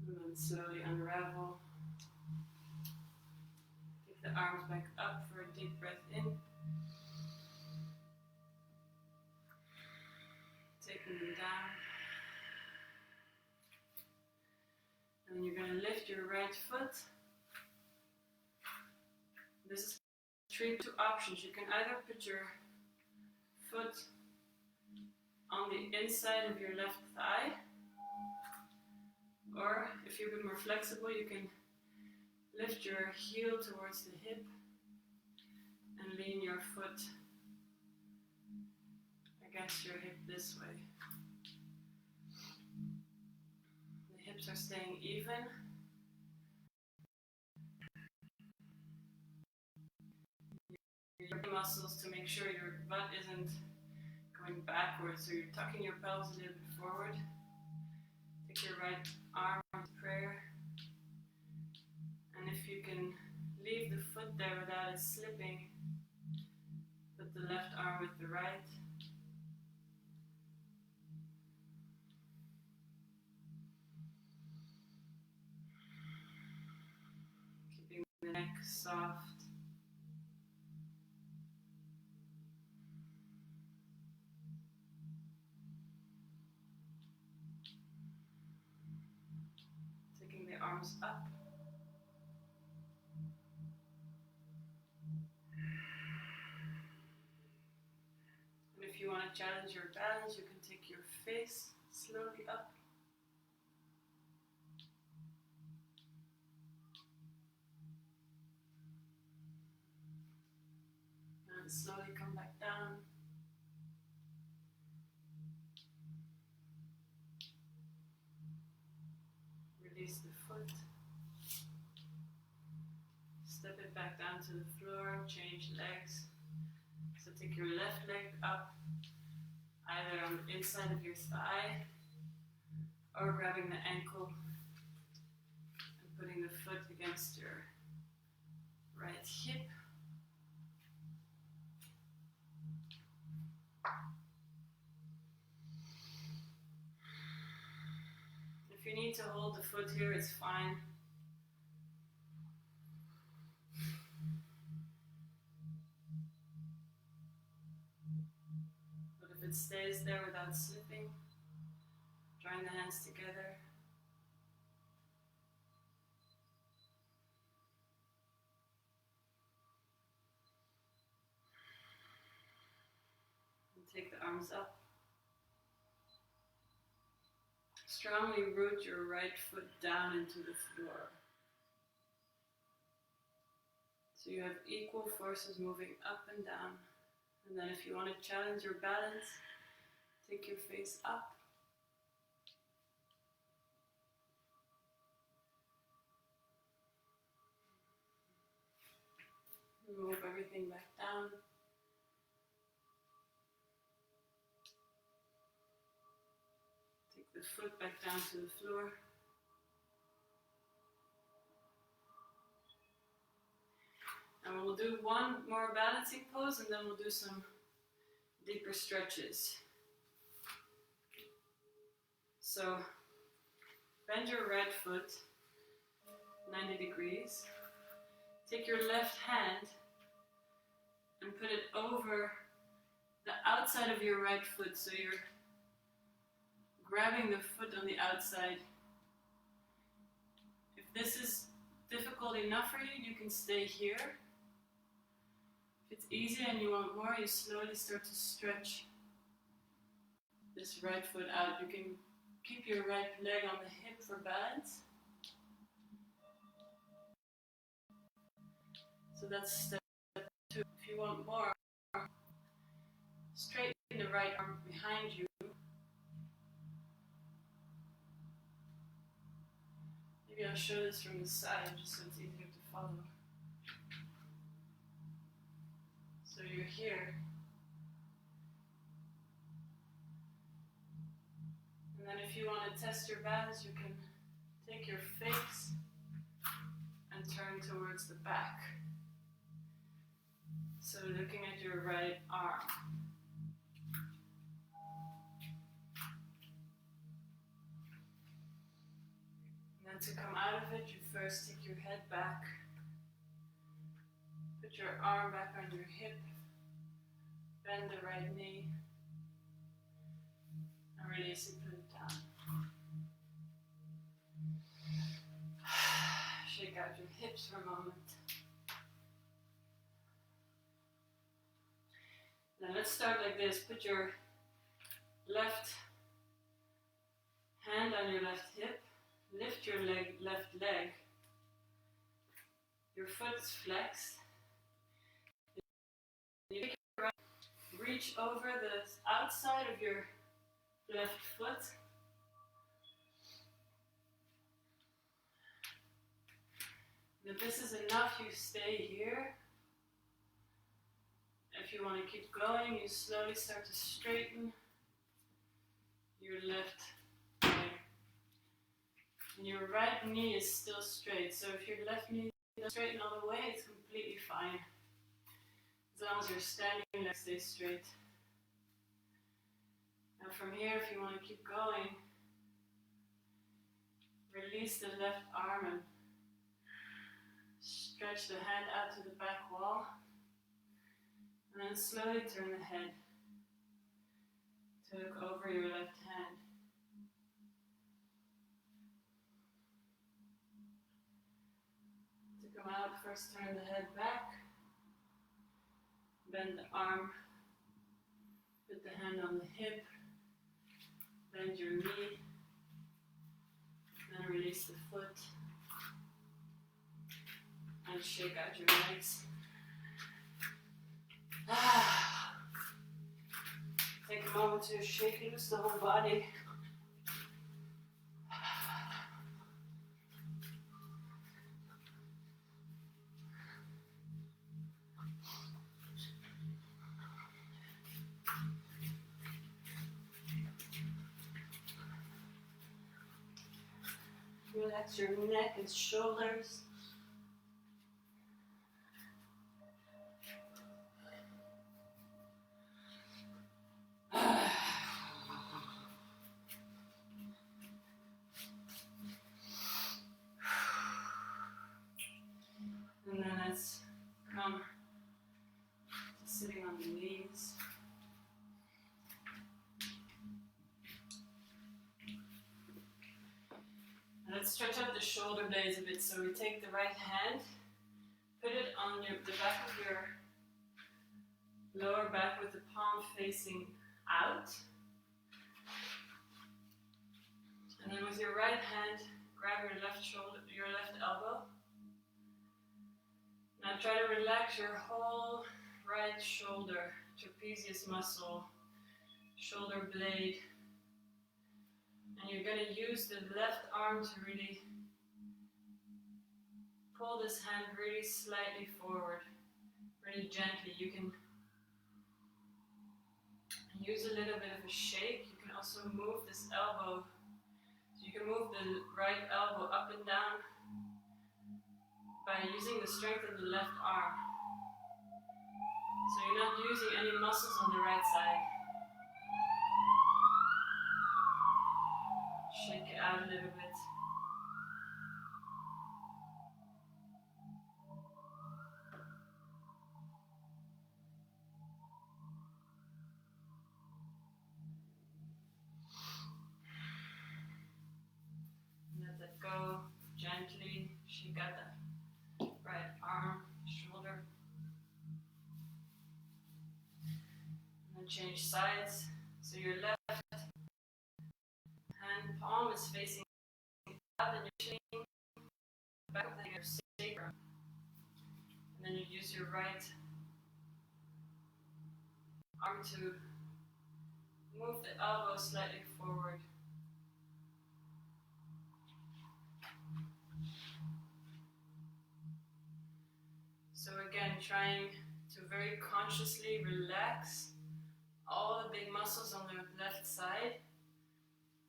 And then slowly unravel. Take the arms back up for a deep breath in. Taking them down. And then you're going to lift your right foot. This is two options. You can either put your foot on the inside of your left thigh, or if you're a bit more flexible, you can lift your heel towards the hip and lean your foot against your hip this way. The hips are staying even. Your muscles to make sure your butt isn't going backwards, so you're tucking your pelvis a little bit forward. Take your right arm to prayer. And if you can leave the foot there without it slipping, put the left arm with the right. Keeping the neck soft. Taking the arms up. And if you want to challenge your balance, you can take your face slowly up. And slowly come back down. Release the foot. Step it back down to the floor, change legs. So take your left leg up, either on the inside of your thigh, or grabbing the ankle and putting the foot against your right hip. If you need to hold the foot here, it's fine. But if it stays there without slipping, join the hands together. And take the arms up. Strongly root your right foot down into the floor. So you have equal forces moving up and down. And then if you want to challenge your balance, take your face up. Move everything back down. Take the foot back down to the floor. And we'll do one more balancing pose, and then we'll do some deeper stretches. So bend your right foot 90 degrees. Take your left hand and put it over the outside of your right foot, so you're grabbing the foot on the outside. If this is difficult enough for you, you can stay here. If it's easy and you want more, you slowly start to stretch this right foot out. You can keep your right leg on the hip for balance. So that's step 2. If you want more, straighten the right arm behind you. Maybe I'll show this from the side just so it's easier to follow. So you're here. And then if you want to test your balance, you can Take your face and turn towards the back. So looking at your right arm. And then to come out of it, you first take your head back. Put your arm back on your hip. Bend the right knee. And release it, put it down. Shake out your hips for a moment. Now let's start like this. Put your left hand on your left hip. Lift your left leg. Your foot is flexed. You take your right, reach over the outside of your left foot. If this is enough, you stay here. If you want to keep going, you slowly start to straighten your left leg. And your right knee is still straight. So if your left knee doesn't straighten all the way, it's completely fine. As long as you're standing, leg stays straight. Now from here, if you want to keep going, release the left arm and stretch the hand out to the back wall. And then slowly turn the head to look over your left hand. To come out, first turn the head back. Bend the arm. Put the hand on the hip. Bend your knee. Then release the foot. And shake out your legs. Take a moment to shake loose the whole body. Relax your neck and shoulders. And then let's come to sitting on the knees. And let's stretch out the shoulder blades a bit. So we take the right hand, put it on the back of your lower back with the palm facing out. And then with your right hand, grab your left shoulder, your left elbow. Now try to relax your whole right shoulder, trapezius muscle, shoulder blade. And you're going to use the left arm to really pull this hand really slightly forward, really gently. You can use a little bit of a shake. You can also move this elbow. So you can move the right elbow up and down by using the strength of the left arm. So you're not using any muscles on the right side. Shake it out a little bit. Let that go gently. Shake out that right arm, shoulder. And then change sides. So your left hand palm is facing out and you're shaking the back of your sacrum. And then you use your right arm to move the elbow slightly forward. So again, trying to very consciously relax all the big muscles on the left side,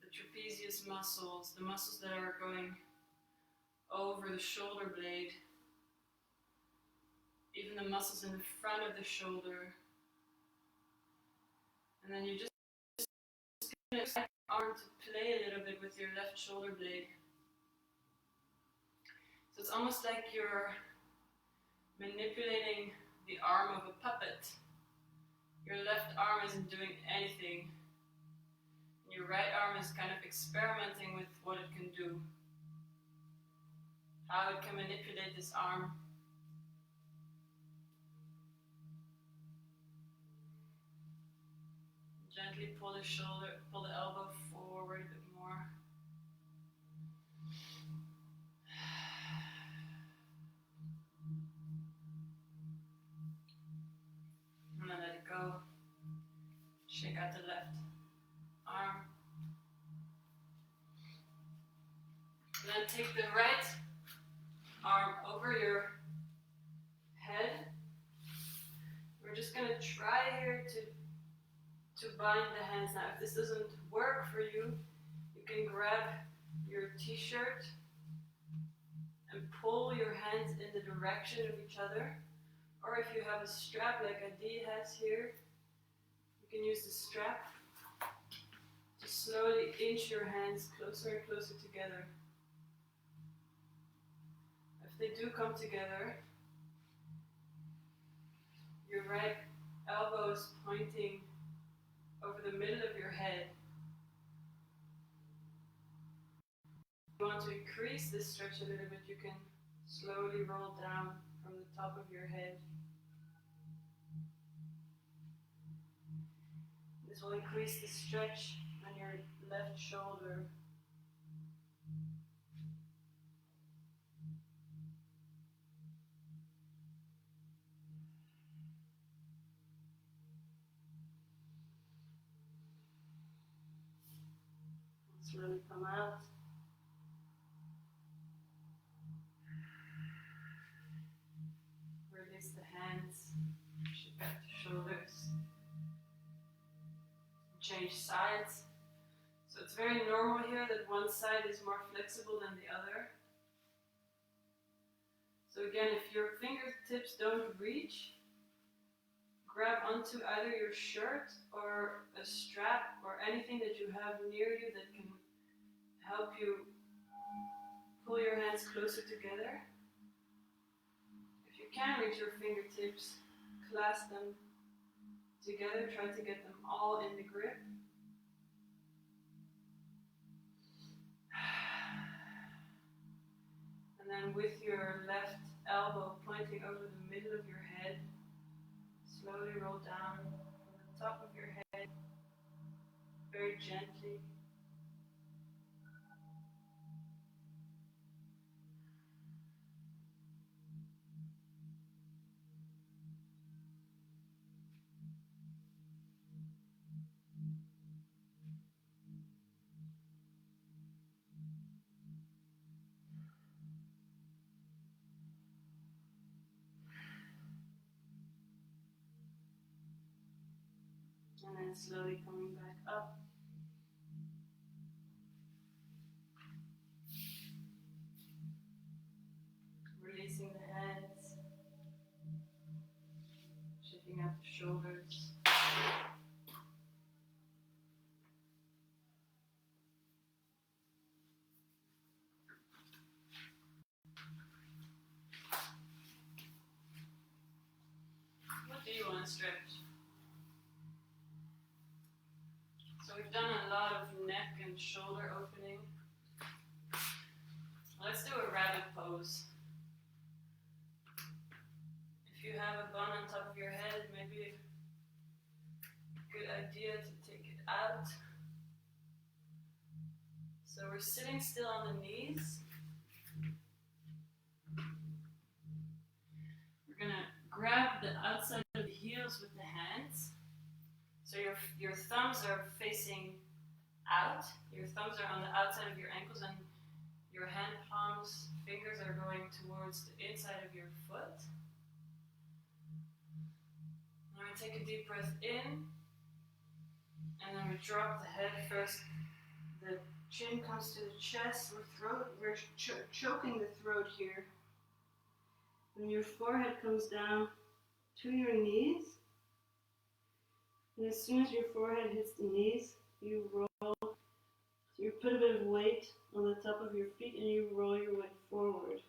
the trapezius muscles, the muscles that are going over the shoulder blade, even the muscles in the front of the shoulder. And then you just get your arm to play a little bit with your left shoulder blade. So it's almost like you're manipulating the arm of a puppet. Your left arm isn't doing anything. Your right arm is kind of experimenting with what it can do, how it can manipulate this arm. Gently pull the shoulder, pull the elbow forward a bit more. And then let it go. Shake out the left arm. And then take the right arm over your head. We're just going to try here to bind the hands. Now, if this doesn't work for you, you can grab your t-shirt and pull your hands in the direction of each other. Or if you have a strap like Adi has here, you can use the strap to slowly inch your hands closer and closer together. If they do come together, your right elbow is pointing over the middle of your head. If you want to increase this stretch a little bit, you can slowly roll down from the top of your head. This will increase the stretch on your left shoulder. Slowly come out. Release the hands, shift back to shoulders. Change sides. So it's very normal here that one side is more flexible than the other. So again, if your fingertips don't reach, grab onto either your shirt or a strap or anything that you have near you that can help you pull your hands closer together. If you can reach your fingertips, clasp them together, try to get them all in the grip. And then with your left elbow pointing over the middle of your head, slowly roll down from the top of your head, very gently. And then slowly coming back up. Releasing the hands. Shifting out the shoulders. What do you want to stretch? So we've done a lot of neck and shoulder opening. Let's do a rabbit pose. If you have a bun on top of your head, maybe a good idea to take it out. So we're sitting still on the knees. We're going to grab the outside of the heels with the hands. So your thumbs are facing out. Your thumbs are on the outside of your ankles and your hand palms, fingers are going towards the inside of your foot. Now we take a deep breath in, and then we drop the head first. The chin comes to the chest or throat. We're choking the throat here. When your forehead comes down to your knees, and as soon as your forehead hits the knees, you roll. So you put a bit of weight on the top of your feet and you roll your weight forward.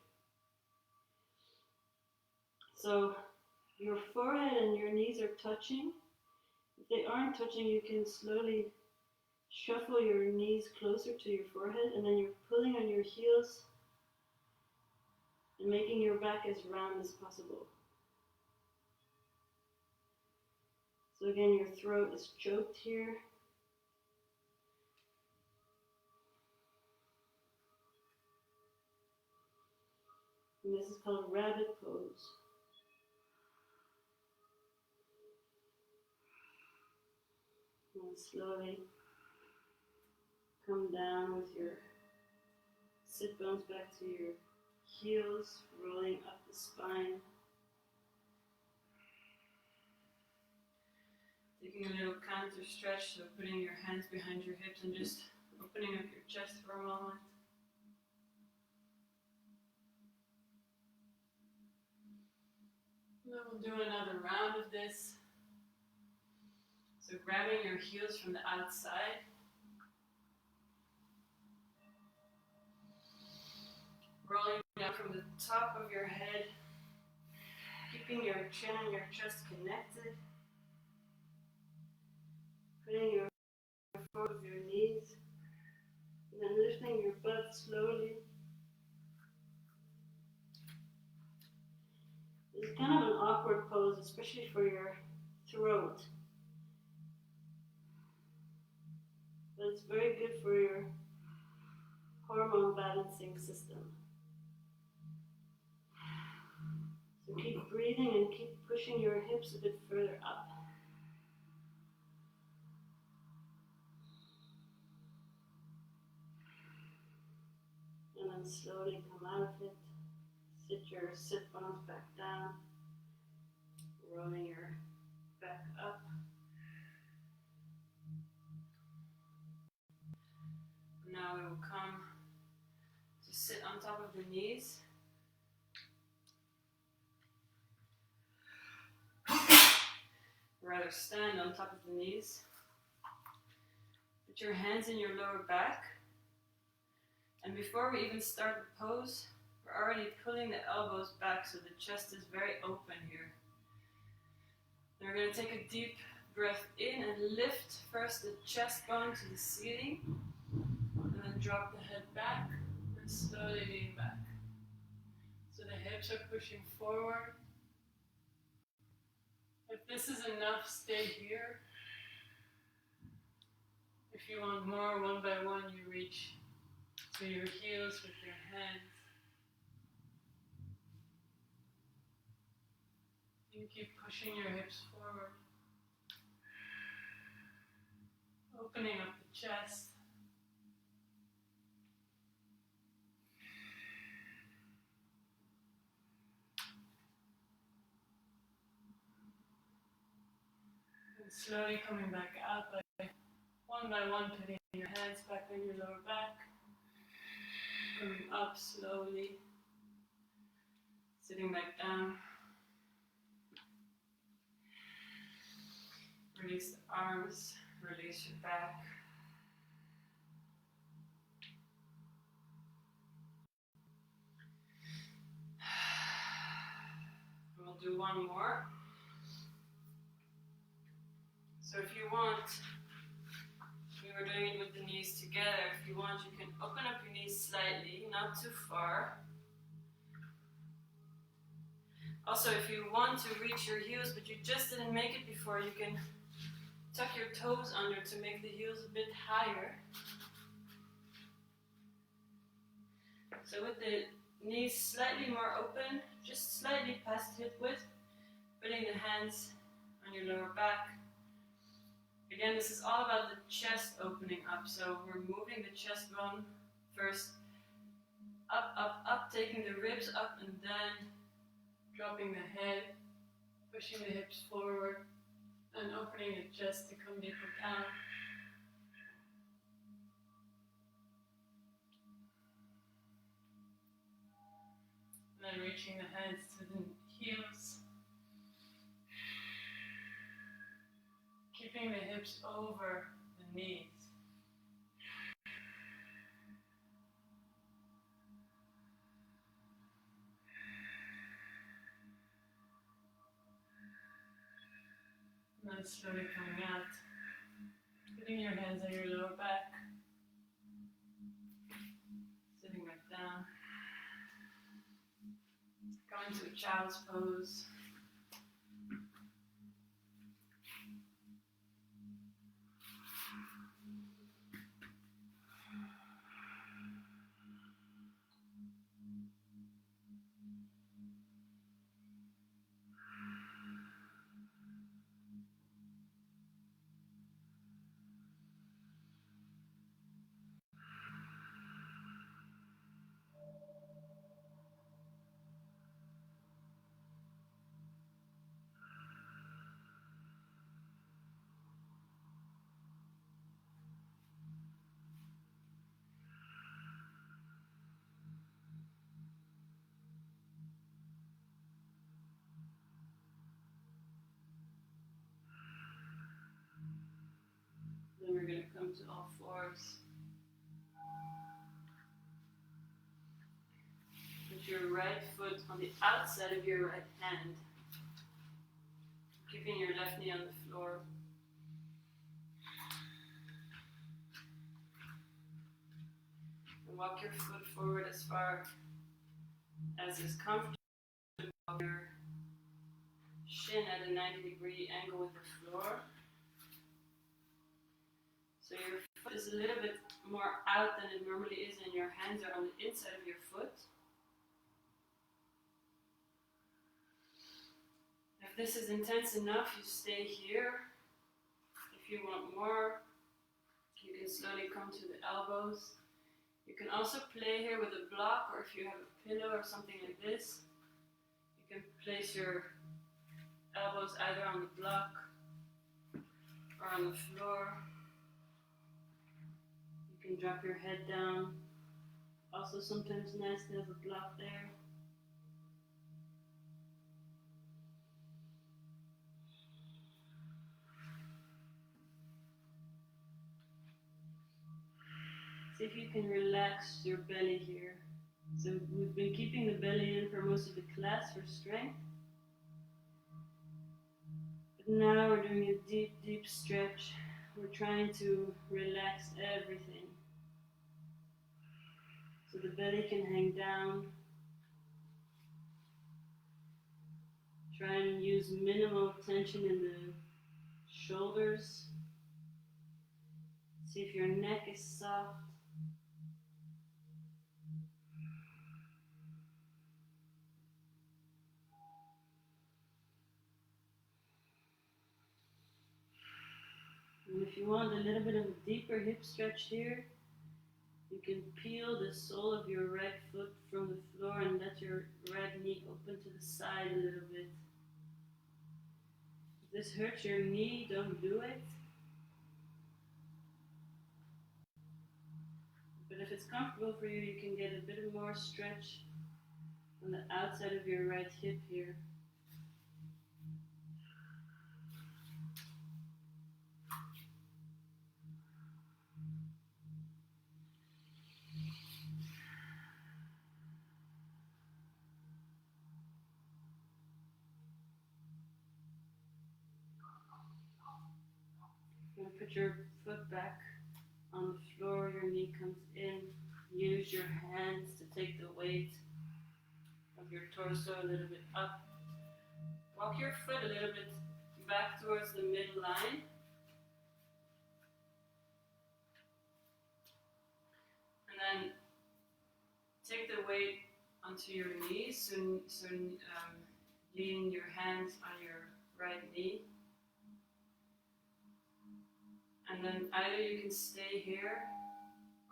So your forehead and your knees are touching. If they aren't touching, you can slowly shuffle your knees closer to your forehead, and then you're pulling on your heels and making your back as round as possible. So again, your throat is choked here. And this is called rabbit pose. And slowly come down with your sit bones back to your heels, rolling up the spine. Taking a little counter stretch, so putting your hands behind your hips and just opening up your chest for a moment. And then we'll do another round of this. So grabbing your heels from the outside. Rolling down from the top of your head. Keeping your chin and your chest connected. Putting your foot of your knees. And then lifting your butt slowly. It's kind of an awkward pose, especially for your throat. But it's very good for your hormone balancing system. So keep breathing and keep pushing your hips a bit further up. And then slowly come out of it. Sit your sit bones back down. Rolling your back up. Now we will come to sit on top of the knees. Rather stand on top of the knees. Put your hands in your lower back. And before we even start the pose, we're already pulling the elbows back so the chest is very open here. And we're going to take a deep breath in and lift first the chest bone to the ceiling. And then drop the head back and slowly lean back. So the hips are pushing forward. If this is enough, stay here. If you want more, one by one, you reach to your heels with your hands. You keep pushing your hips forward. Opening up the chest. And slowly coming back out by one, putting your hands back on your lower back. Coming up slowly. Sitting back down. Release the arms, release your back. We'll do one more. So if you want, we were doing it with the knees together. If you want, you can open up your knees slightly, not too far. Also, if you want to reach your heels, but you just didn't make it before, you can tuck your toes under to make the heels a bit higher. So with the knees slightly more open, just slightly past hip width, putting the hands on your lower back. Again, this is all about the chest opening up, so we're moving the chest bone first up, up, up, taking the ribs up and then dropping the head, pushing the hips forward and opening the chest to come deeper down. reaching the hands to the heels. Keeping the hips over the knees. And then slowly coming out. Putting your hands on your lower back. Sitting back down. Going to a child's pose. Then we're going to come to all fours. Put your right foot on the outside of your right hand. Keeping your left knee on the floor. And walk your foot forward as far as is comfortable. Your shin at a 90-degree angle with the floor. So your foot is a little bit more out than it normally is, and your hands are on the inside of your foot. If this is intense enough, you stay here. If you want more, you can slowly come to the elbows. You can also play here with a block, or if you have a pillow or something like this, you can place your elbows either on the block or on the floor. You can drop your head down. Also sometimes nice to have a block there. See if you can relax your belly here. So we've been keeping the belly in for most of the class for strength. But now we're doing a deep, deep stretch. We're trying to relax everything. So the belly can hang down. Try and use minimal tension in the shoulders. See if your neck is soft. And if you want a little bit of a deeper hip stretch here, you can peel the sole of your right foot from the floor and let your right knee open to the side a little bit. If this hurts your knee, don't do it. But if it's comfortable for you, you can get a bit more stretch on the outside of your right hip here. You're going to put your foot back on the floor, your knee comes in. Use your hands to take the weight of your torso a little bit up. Walk your foot a little bit back towards the midline. And then take the weight onto your knees. So lean your hands on your right knee. And then either you can stay here,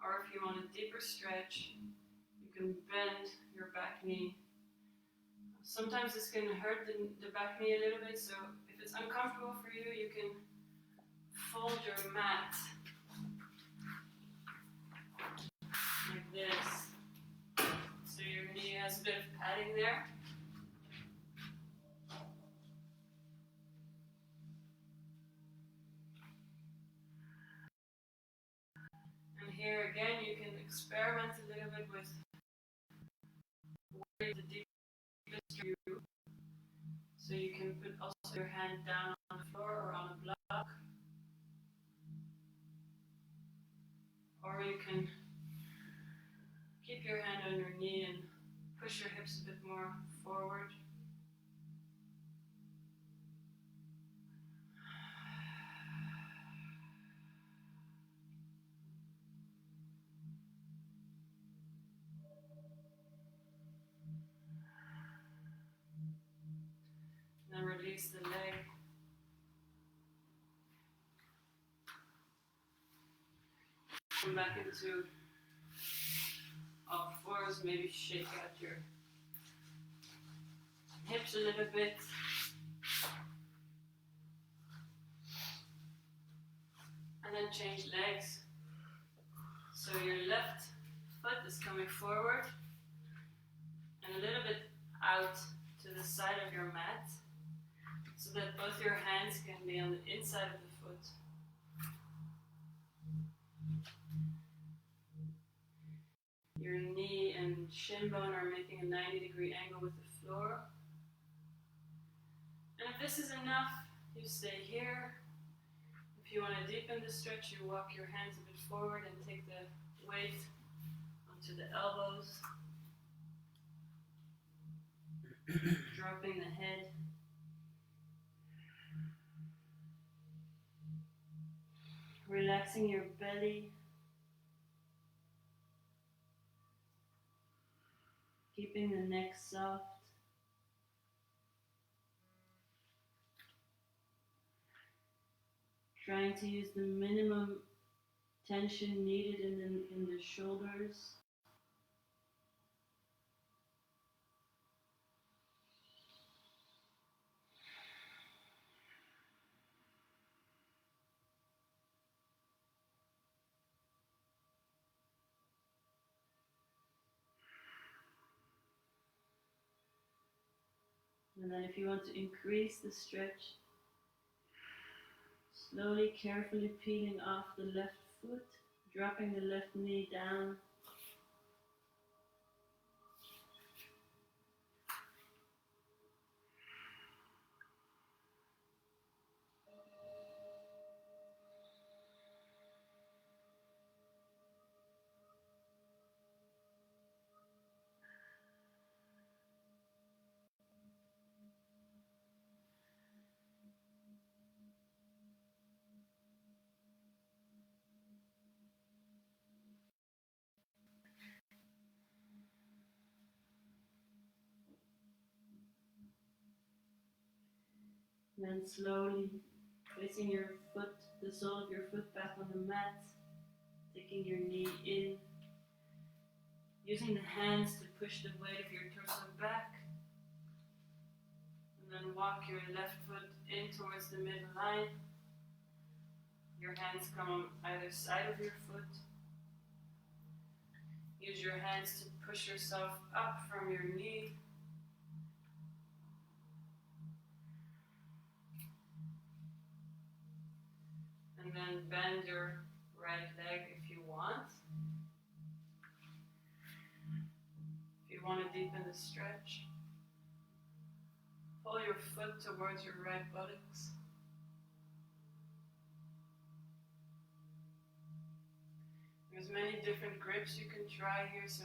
or if you want a deeper stretch, you can bend your back knee. Sometimes this can hurt the back knee a little bit, so if it's uncomfortable for you, you can fold your mat like this. So your knee has a bit of padding there. And here again, you can experiment a little bit with where the deepest you. So you can put also your hand down on the floor or on a block. Or you can keep your hand on your knee and push your hips a bit more forward. Then release the leg. Come back into all fours, maybe shake out your hips a little bit. And then change legs. So your left foot is coming forward and a little bit out to the side of your mat, so that both your hands can be on the inside of the foot. Your knee and shin bone are making a 90-degree angle with the floor. And if this is enough, you stay here. If you want to deepen the stretch, you walk your hands a bit forward and take the weight onto the elbows. Dropping the head. Relaxing your belly. Keeping the neck soft. Trying to use the minimum tension needed in the shoulders. And then if you want to increase the stretch, slowly, carefully peeling off the left foot, dropping the left knee down. Then slowly placing your foot, the sole of your foot back on the mat, taking your knee in, using the hands to push the weight of your torso back, and then walk your left foot in towards the midline. Your hands come on either side of your foot. Use your hands to push yourself up from your knee. And then bend your right leg if you want. If you want to deepen the stretch, pull your foot towards your right buttocks. There's many different grips you can try here, so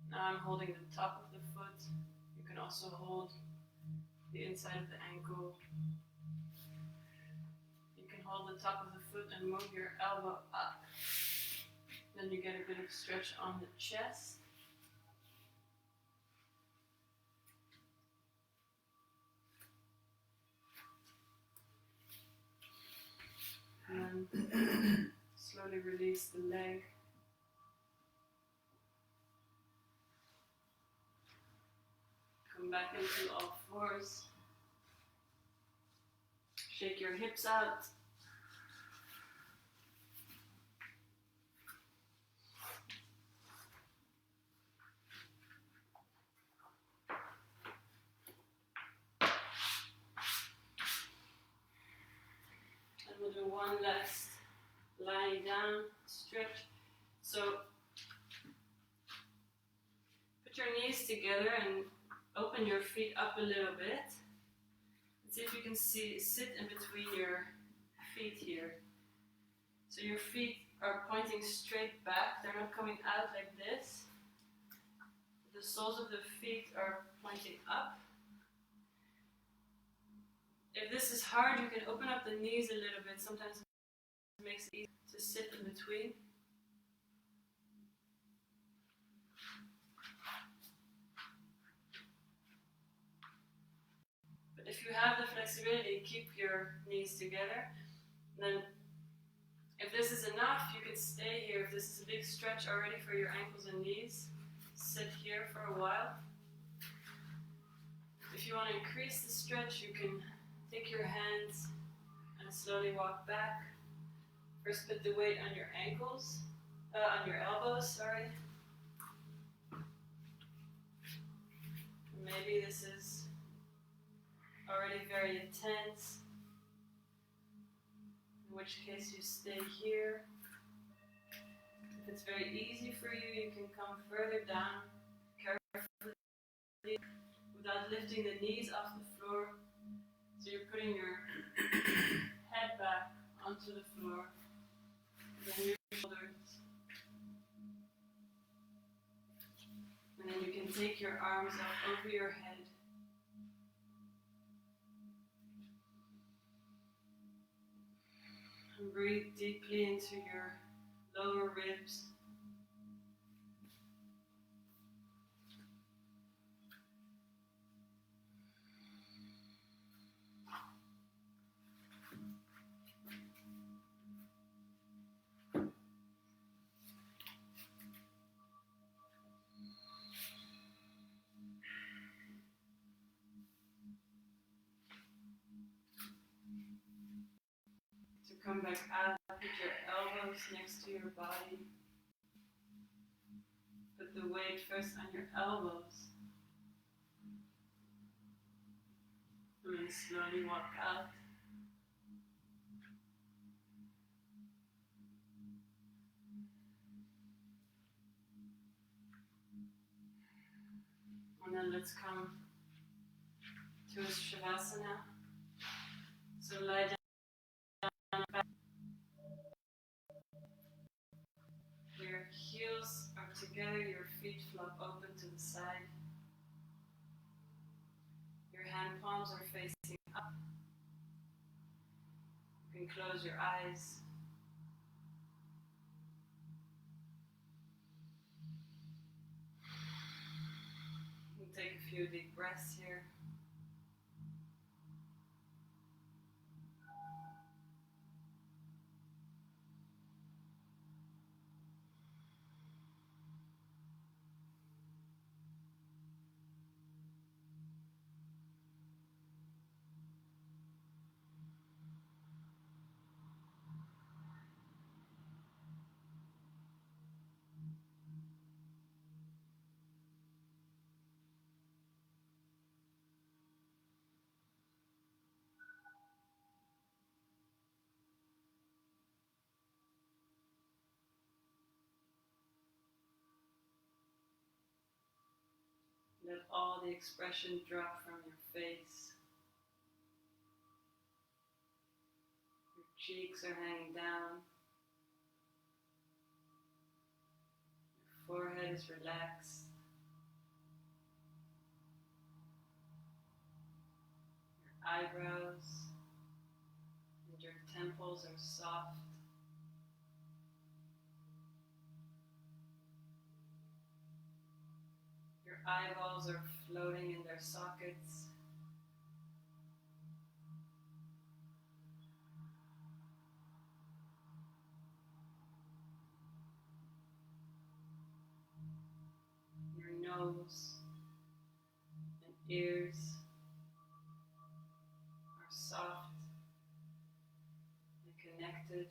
now I'm holding the top of the foot. You can also hold the inside of the ankle. You can hold the top of the foot and move your elbow up. Then you get a bit of stretch on the chest. And then slowly release the leg. Come back into all fours. Shake your hips out. do one last lying down stretch. So put your knees together and open your feet up a little bit. See if you can sit in between your feet here. So your feet are pointing straight back. They're not coming out like this. The soles of the feet are pointing up. If this is hard, you can open up the knees a little bit. Sometimes it makes it easy to sit in between. But if you have the flexibility, keep your knees together. Then if this is enough, you can stay here. If this is a big stretch already for your ankles and knees, sit here for a while. If you want to increase the stretch, you can take your hands and slowly walk back. First put the weight on your ankles, on your elbows, sorry. Maybe this is already very intense, in which case you stay here. If it's very easy for you, you can come further down, carefully, without lifting the knees off the floor. So you're putting your head back onto the floor, then your shoulders. And then you can take your arms up over your head. And breathe deeply into your lower ribs. Come back out, put your elbows next to your body. Put the weight first on your elbows. And then slowly walk out. And then let's come to a Shavasana. So lie down. Your heels are together, your feet flop open to the side. Your hand palms are facing up. You can close your eyes. You can take a few deep breaths here. Let all the expression drop from your face. Your cheeks are hanging down. Your forehead is relaxed. Your eyebrows and your temples are soft. Your eyeballs are floating in their sockets. Your nose and ears are soft and connected.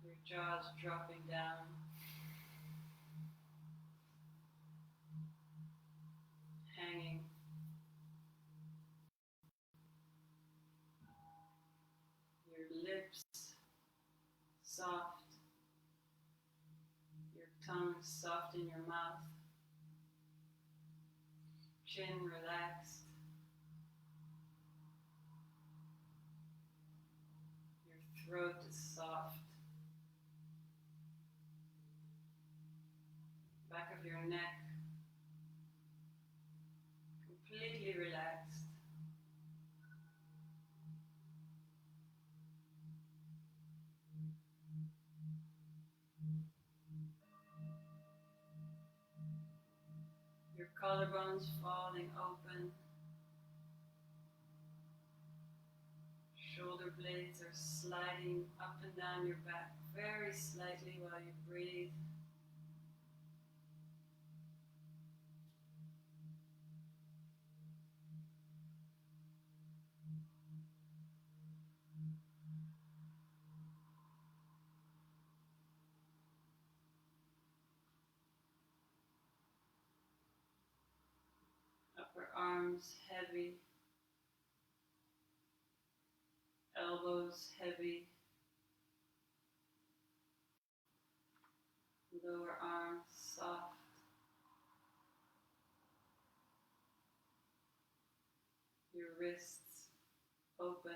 Your jaws dropping down, hanging. Your lips soft. Your tongue soft in your mouth. Chin relaxed. Your throat is soft. Back of your neck completely relaxed. Your collarbones falling open. Shoulder blades are sliding up and down your back very slightly while you breathe. Upper arms heavy. Elbows heavy. Lower arms soft. Your wrists open.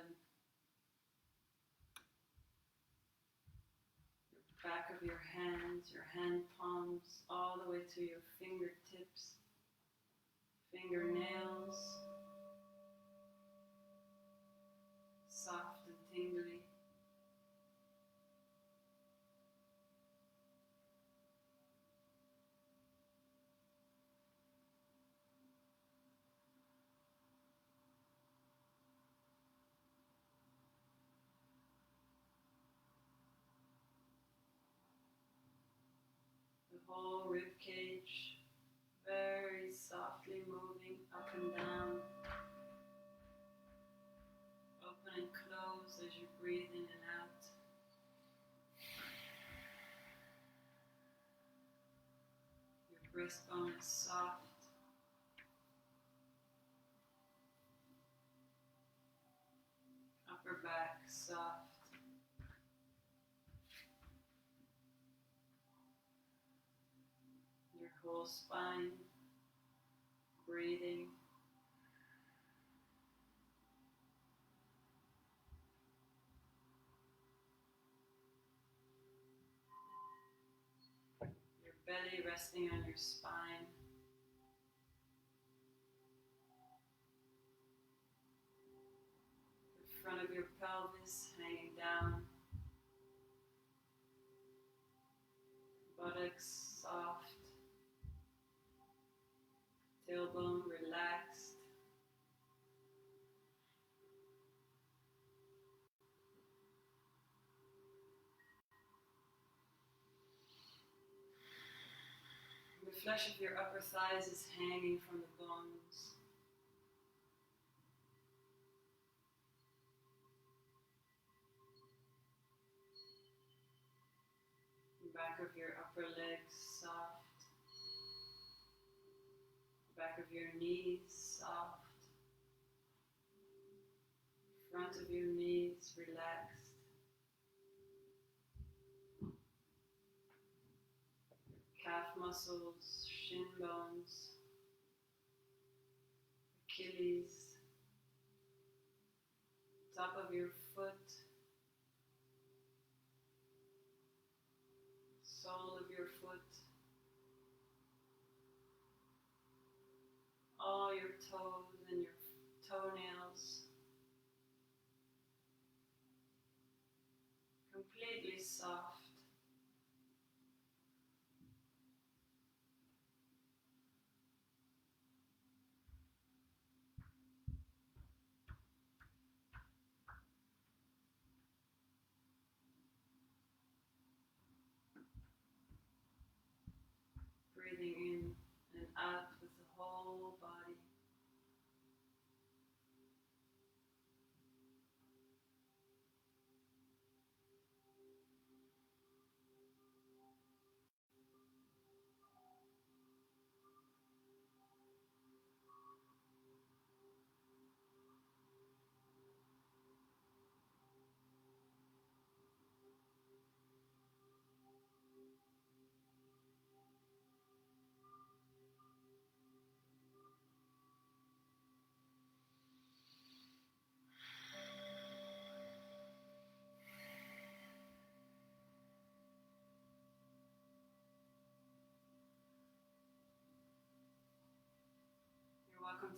Your back of your hands, your hand palms, all the way to your fingertips, fingernails, soft and tingly. The whole rib cage very softly moving up and down, open and close as you breathe in and out. Your breastbone is soft. Upper back soft. Your whole spine breathing. Your belly resting on your spine. The front of your pelvis hanging down. Buttocks soft. Tailbone relaxed. The flesh of your upper thighs is hanging from the bones. The back of your upper legs soft. The back of your knees soft. Front of your knees relaxed. Calf muscles, shin bones, Achilles, top of your foot, sole of your foot, all your toes and your toenails, completely soft. Breathing in and out with the whole body.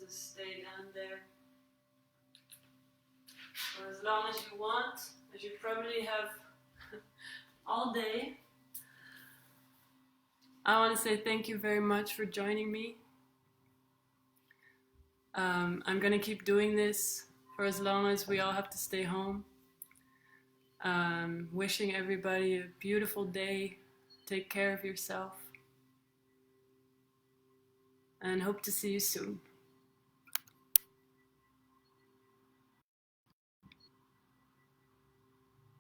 to stay down there for as long as you want, as you probably have all day. I want to say thank you very much for joining me. I'm going to keep doing this for as long as we all have to stay home. Wishing everybody a beautiful day. Take care of yourself. And hope to see you soon.